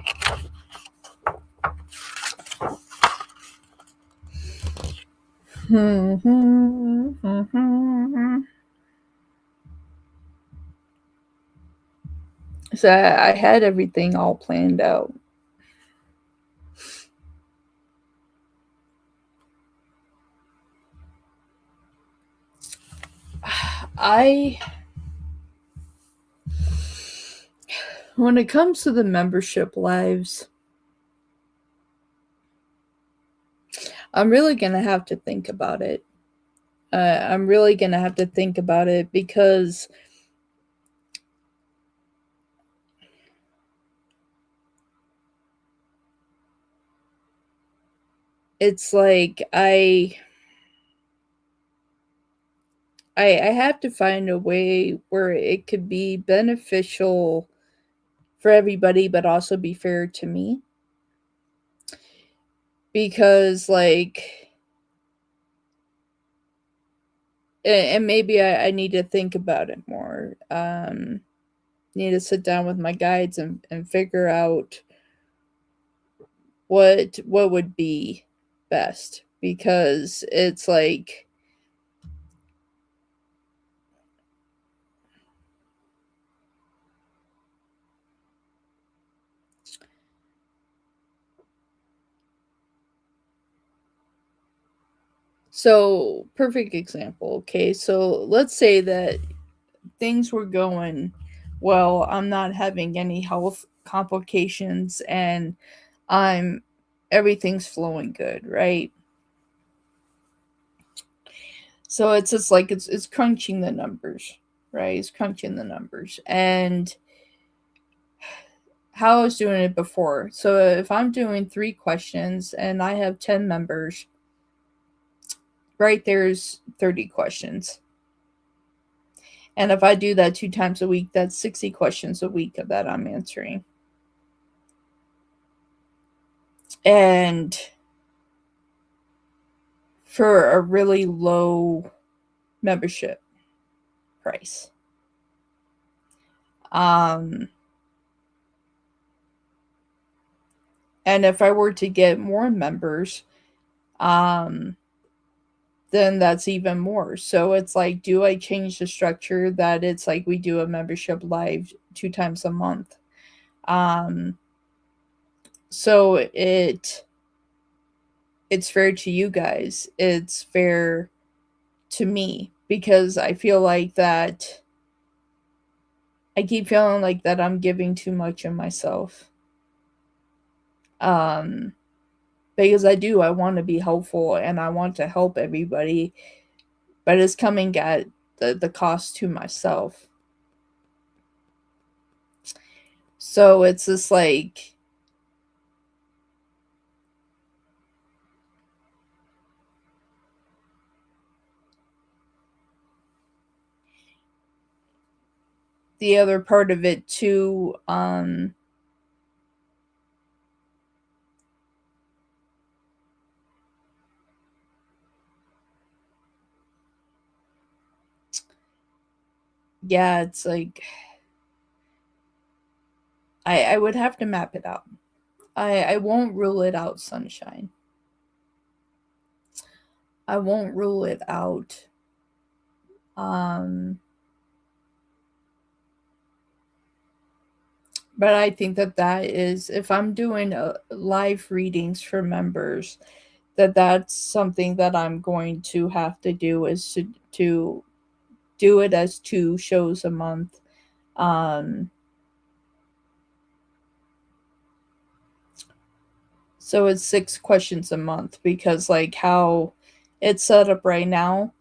So I had everything all planned out. When it comes to the membership lives, I'm really going to have to think about it. Because it's like I have to find a way where it could be beneficial for everybody, but also be fair to me. Because, like, and maybe I need to think about it more. Need to sit down with my guides and figure out what would be best. Because it's like, so perfect example. Okay, so let's say that things were going well. I'm not having any health complications, and everything's flowing good, right? So it's just like it's crunching the numbers, right? It's crunching the numbers. And how I was doing it before. So if I'm doing 3 questions and I have 10 members, right, there's 30 questions. And if I do that 2 times a week, that's 60 questions a week that I'm answering. And for a really low membership price. And if I were to get more members, then that's even more. So it's like, do I change the structure that it's like we do a membership live 2 times a month? So it's fair to you guys. It's fair to me, because I feel like that I keep feeling like that I'm giving too much of myself. Um, because I want to be helpful and I want to help everybody, but it's coming at the cost to myself. So it's just like the other part of it too, yeah, it's like I would have to map it out. I won't rule it out, sunshine. I won't rule it out. Um, but I think that that is, if I'm doing live readings for members, that's something that I'm going to have to do, is to do it as 2 shows a month. Um, so it's 6 questions a month, because like how it's set up right now,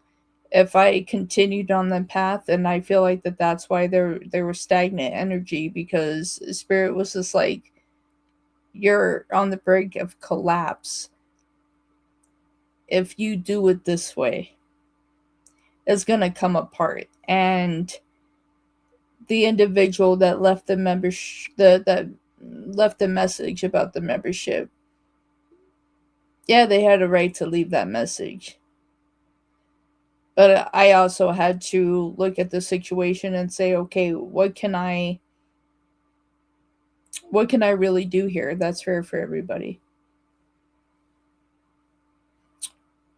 if I continued on the path, and I feel like that's why there was stagnant energy, because spirit was just like, you're on the brink of collapse if you do it this way. It's gonna come apart. And the individual that left the membership, that left the message about the membership, yeah, they had a right to leave that message. But I also had to look at the situation and say, okay, what can I really do here that's fair for everybody?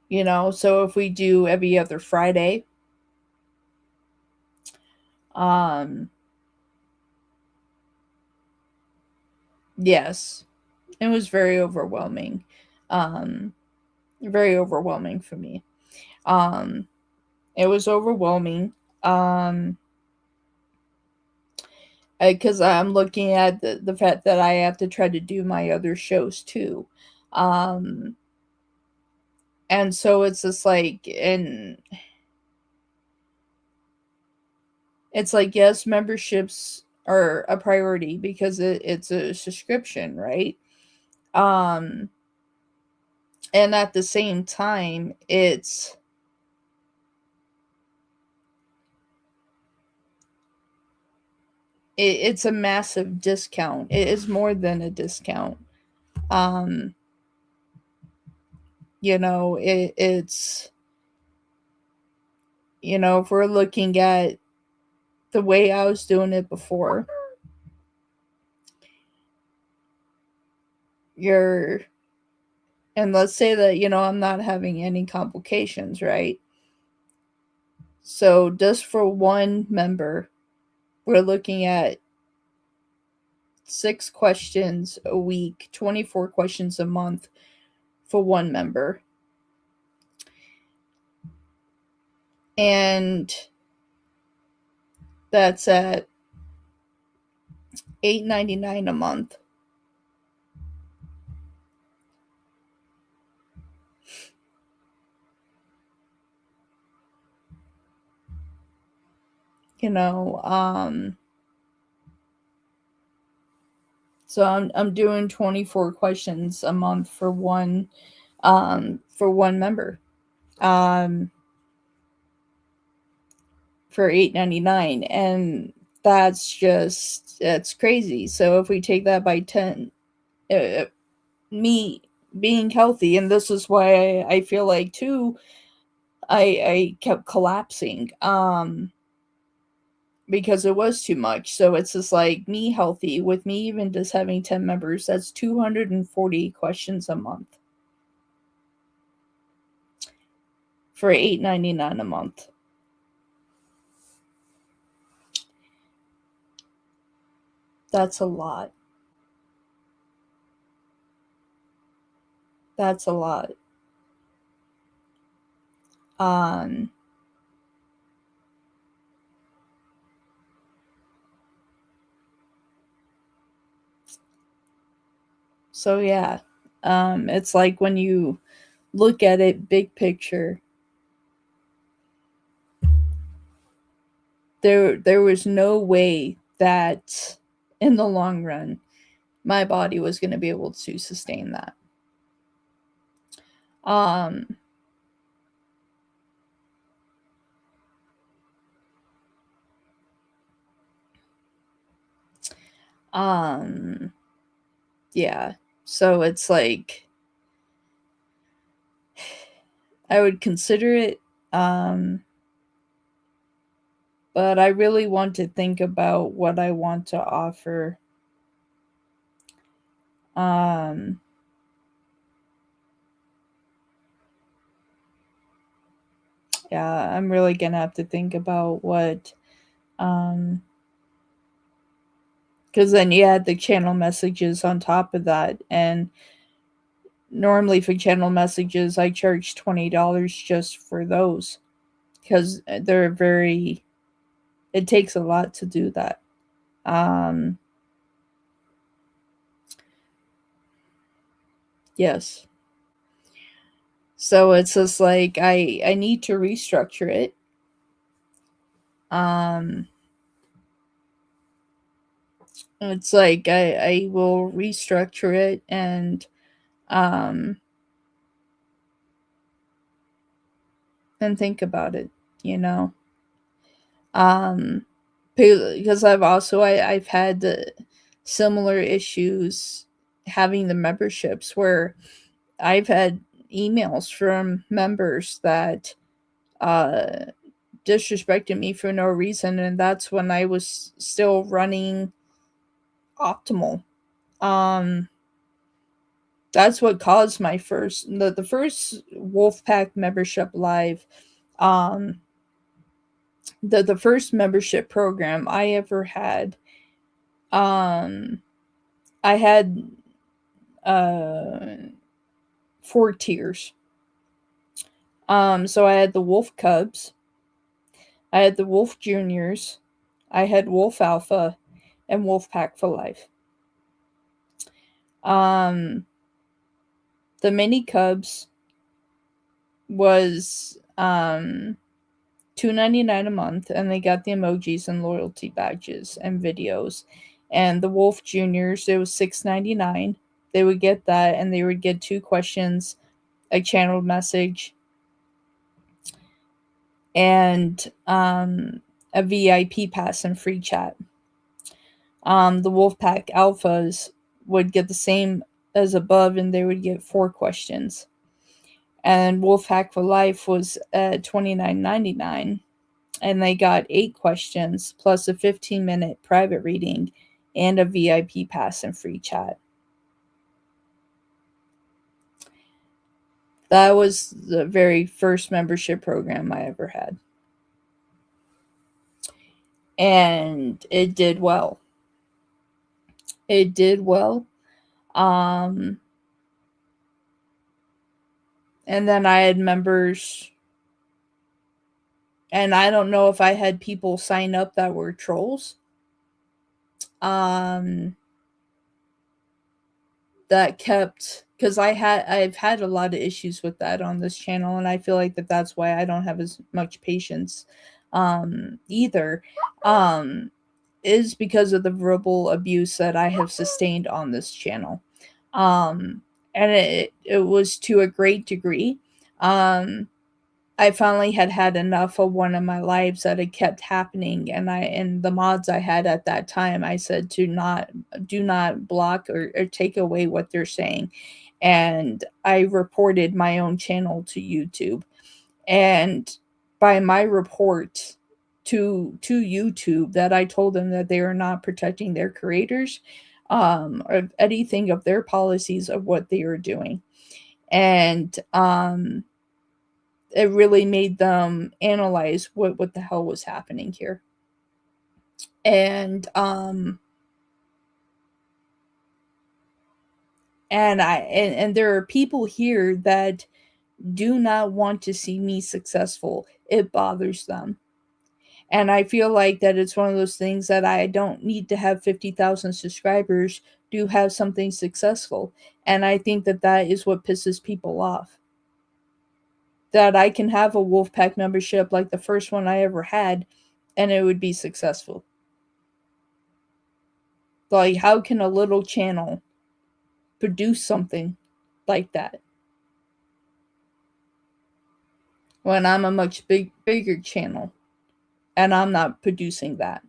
So if we do every other Friday, um, yes, it was very overwhelming. Um, Very overwhelming for me. Um, it was overwhelming. Um, because I'm looking at the fact that I have to try to do my other shows too. Um, and so it's just like, and it's like, yes, memberships are a priority because it's a subscription, right? Um, and at the same time, it's a massive discount. It is more than a discount. Um, it's, if we're looking at the way I was doing it before, you're, and let's say that, I'm not having any complications, right? So just for one member, we're looking at 6 questions a week, 24 questions a month for one member. And that's at $8.99 a month. You know, so I'm doing 24 questions a month for one member. Um for $8.99, and that's crazy. So if we take that by 10, uh, me being healthy, and this is why I feel like too, I kept collapsing, because it was too much. So it's just like, me healthy, with me even just having 10 members, that's 240 questions a month for $8.99 a month. That's a lot. That's a lot. Um So yeah, it's like when you look at it big picture, there was no way that in the long run my body was going to be able to sustain that. Um, um, yeah. So it's like I would consider it, um, but I really want to think about what I want to offer. Um, yeah, I'm really gonna have to think about what, um, because then you add the channel messages on top of that, and normally for channel messages, I charge $20 just for those because they're very. It takes a lot to do that. Um, yes. So it's just like I need to restructure it. Um, it's like I will restructure it um and think about it, you know. Um, because I've had the similar issues having the memberships where I've had emails from members that uh disrespected me for no reason, and that's when I was still running optimal. Um, that's what caused my the first Wolfpack membership live. Um, the first membership program I ever had. Um, I had uh 4 tiers. So I had the Wolf Cubs, I had the Wolf Juniors, I had Wolf Alpha, and Wolf Pack for Life. Um, the mini Cubs was $2.99 a month, and they got the emojis and loyalty badges and videos. And the Wolf Juniors, it was $6.99. They would get that, and they would get 2 questions, a channeled message, and a VIP pass and free chat. The Wolfpack Alphas would get the same as above, and they would get 4 questions. And Wolfpack for Life was at $29.99, and they got 8 questions plus a 15-minute private reading and a VIP pass and free chat. That was the very first membership program I ever had. And it did well. It did well. Um, and then I had members, and I don't know if I had people sign up that were trolls. Um, that kept, because I've had a lot of issues with that on this channel, and I feel like that's why I don't have as much patience either, is because of the verbal abuse that I have sustained on this channel. And it was to a great degree. I finally had enough of one of my lives that it kept happening, and the mods I had at that time, I said do not block or take away what they're saying, and I reported my own channel to YouTube, and by my report to YouTube, that I told them that they are not protecting their creators, or anything of their policies of what they are doing, and it really made them analyze what the hell was happening here. And there are people here that do not want to see me successful. It bothers them. And I feel like that it's one of those things that I don't need to have 50,000 subscribers to have something successful. And I think that that is what pisses people off. That I can have a Wolfpack membership like the first one I ever had and it would be successful. Like, how can a little channel produce something like that when I'm a much bigger channel and I'm not producing that?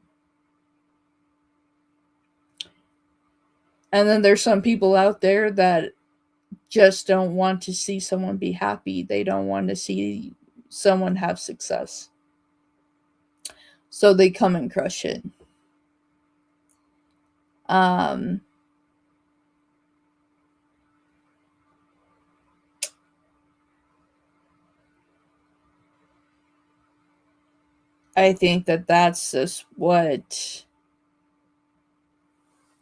And then there's some people out there that just don't want to see someone be happy. They don't want to see someone have success. So they come and crush it. I think that that's just what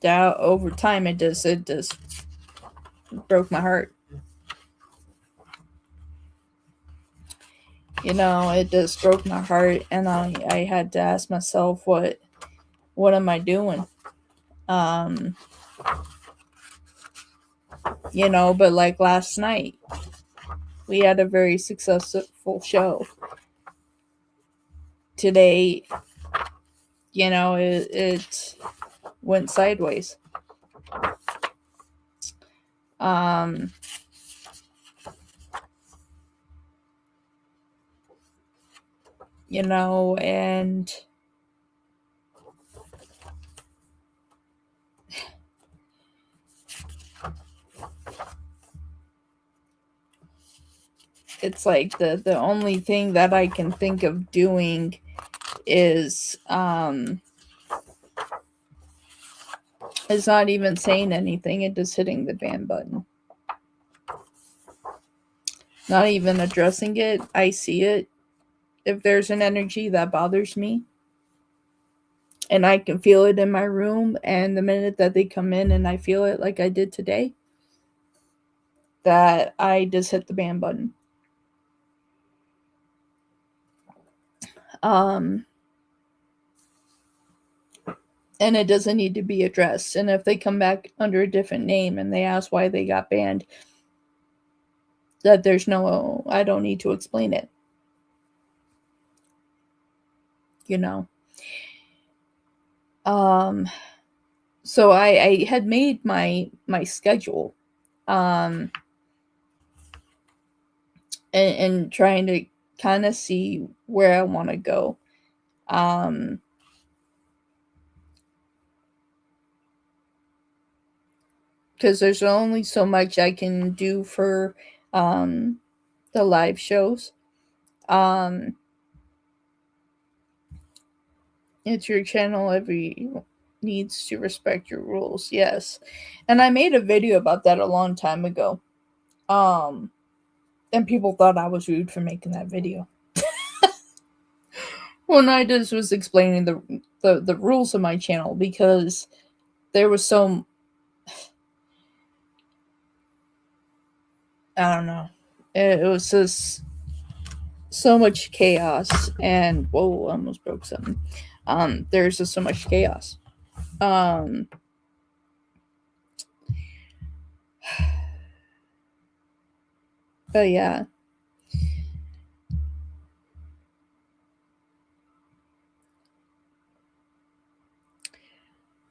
that over time it just broke my heart. You know, it just broke my heart, and I had to ask myself, what am I doing? You know, but like last night, we had a very successful show. Today, you know, it went sideways. You know, and it's like the only thing that I can think of doing is not even saying anything and just hitting the ban button. Not even addressing it. I see it. If there's an energy that bothers me and I can feel it in my room, and the minute that they come in and I feel it like I did today, that I just hit the ban button. And it doesn't need to be addressed. And if they come back under a different name and they ask why they got banned, that I don't need to explain it. You know? So I had made my schedule, and trying to kind of see where I want to go. Because there's only so much I can do for the live shows. It's your channel. Every needs to respect your rules. Yes. And I made a video about that a long time ago. And people thought I was rude for making that video. When I just was explaining the rules of my channel, because there was so, I don't know. It was just so much chaos, and whoa, I almost broke something. There's just so much chaos. But yeah.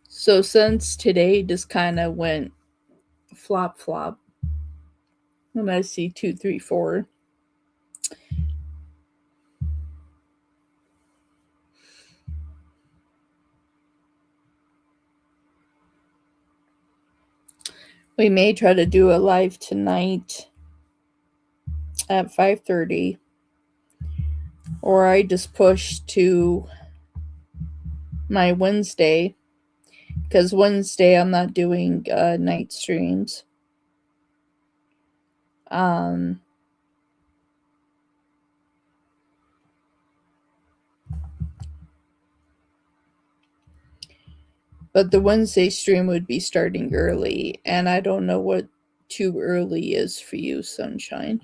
So since today just kind of went flop, and I see 2, 3, 4. We may try to do a live tonight at 5:30, or I just push to my Wednesday, because Wednesday I'm not doing night streams. But the Wednesday stream would be starting early, and I don't know what too early is for you, Sunshine.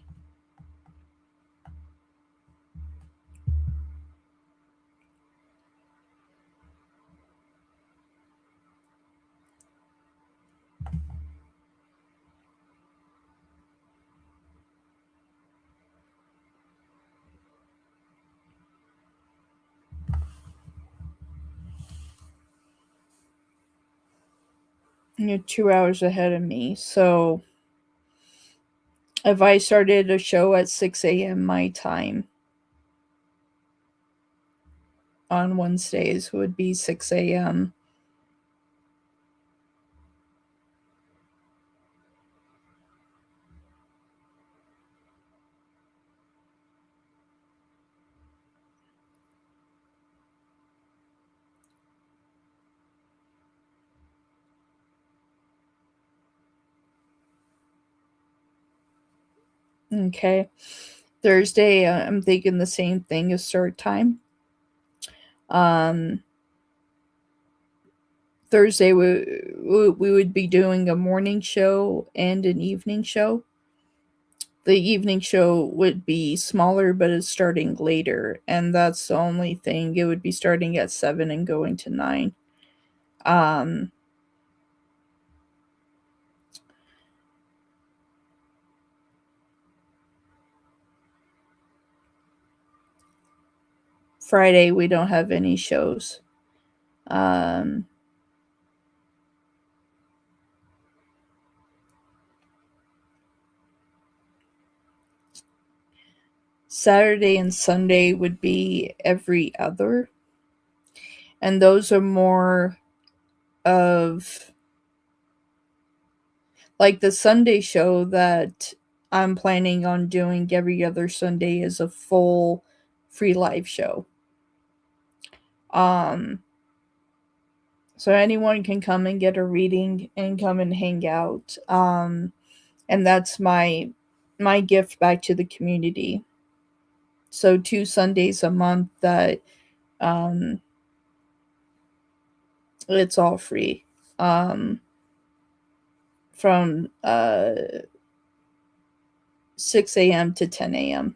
You're 2 hours ahead of me. So if I started a show at 6 a.m. my time on Wednesdays, would be 6 a.m. Okay. Thursday, I'm thinking the same thing as start time. Um, Thursday, we would be doing a morning show and an evening show. The evening show would be smaller, but it's starting later, and that's the only thing. It would be starting at 7 and going to 9. Um, Friday, we don't have any shows. Um, Saturday and Sunday would be every other, and those are more of like the Sunday show that I'm planning on doing every other Sunday is a full free live show. Um, so anyone can come and get a reading and come and hang out. And that's my gift back to the community. So 2 Sundays a month that um, it's all free. From 6 a.m. to 10 a.m.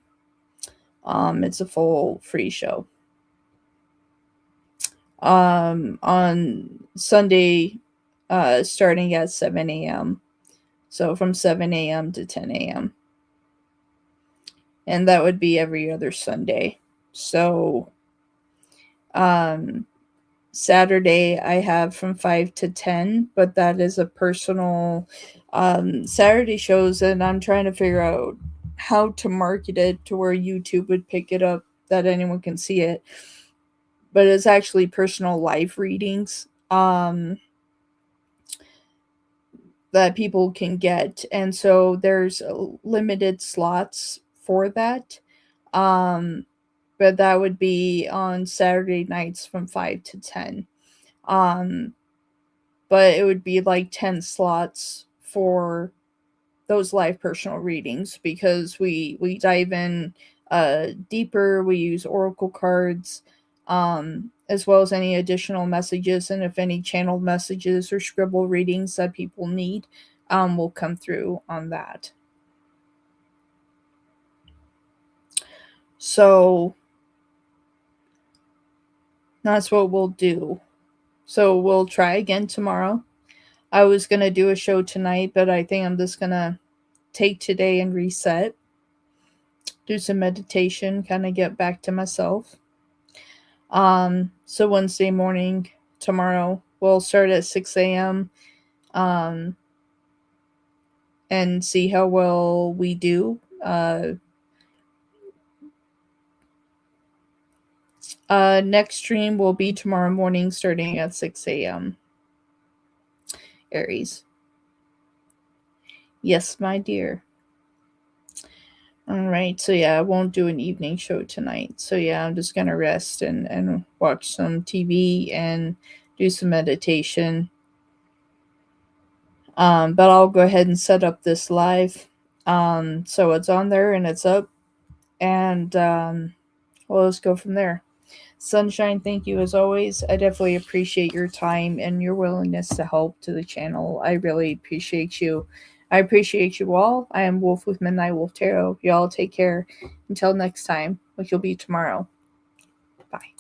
It's a full free show. On Sunday, starting at 7 a.m. So from 7 a.m. to 10 a.m. And that would be every other Sunday. So Saturday I have from 5 to 10, but that is a personal Saturday shows, and I'm trying to figure out how to market it to where YouTube would pick it up that anyone can see it. But it's actually personal live readings that people can get, and so there's limited slots for that. But that would be on Saturday nights from 5 to 10. But it would be like 10 slots for those live personal readings because we dive in deeper. We use oracle cards, as well as any additional messages, and if any channeled messages or scribble readings that people need will come through on that. So that's what we'll do. So we'll try again tomorrow. I was going to do a show tonight, but I think I'm just going to take today and reset, do some meditation, kind of get back to myself. So Wednesday morning, tomorrow, we'll start at 6 a.m. And see how well we do. Next stream will be tomorrow morning starting at 6 a.m. Aries. Yes, my dear. All right, so yeah, I won't do an evening show tonight. So yeah, I'm just gonna rest and watch some TV and do some meditation. But I'll go ahead and set up this live. So it's on there and it's up, and well, let's go from there. Sunshine, thank you as always. I definitely appreciate your time and your willingness to help to the channel. I really appreciate you. I appreciate you all. I am Wolf with Midnight Wolf Tarot. Y'all take care. Until next time, which will be tomorrow. Bye.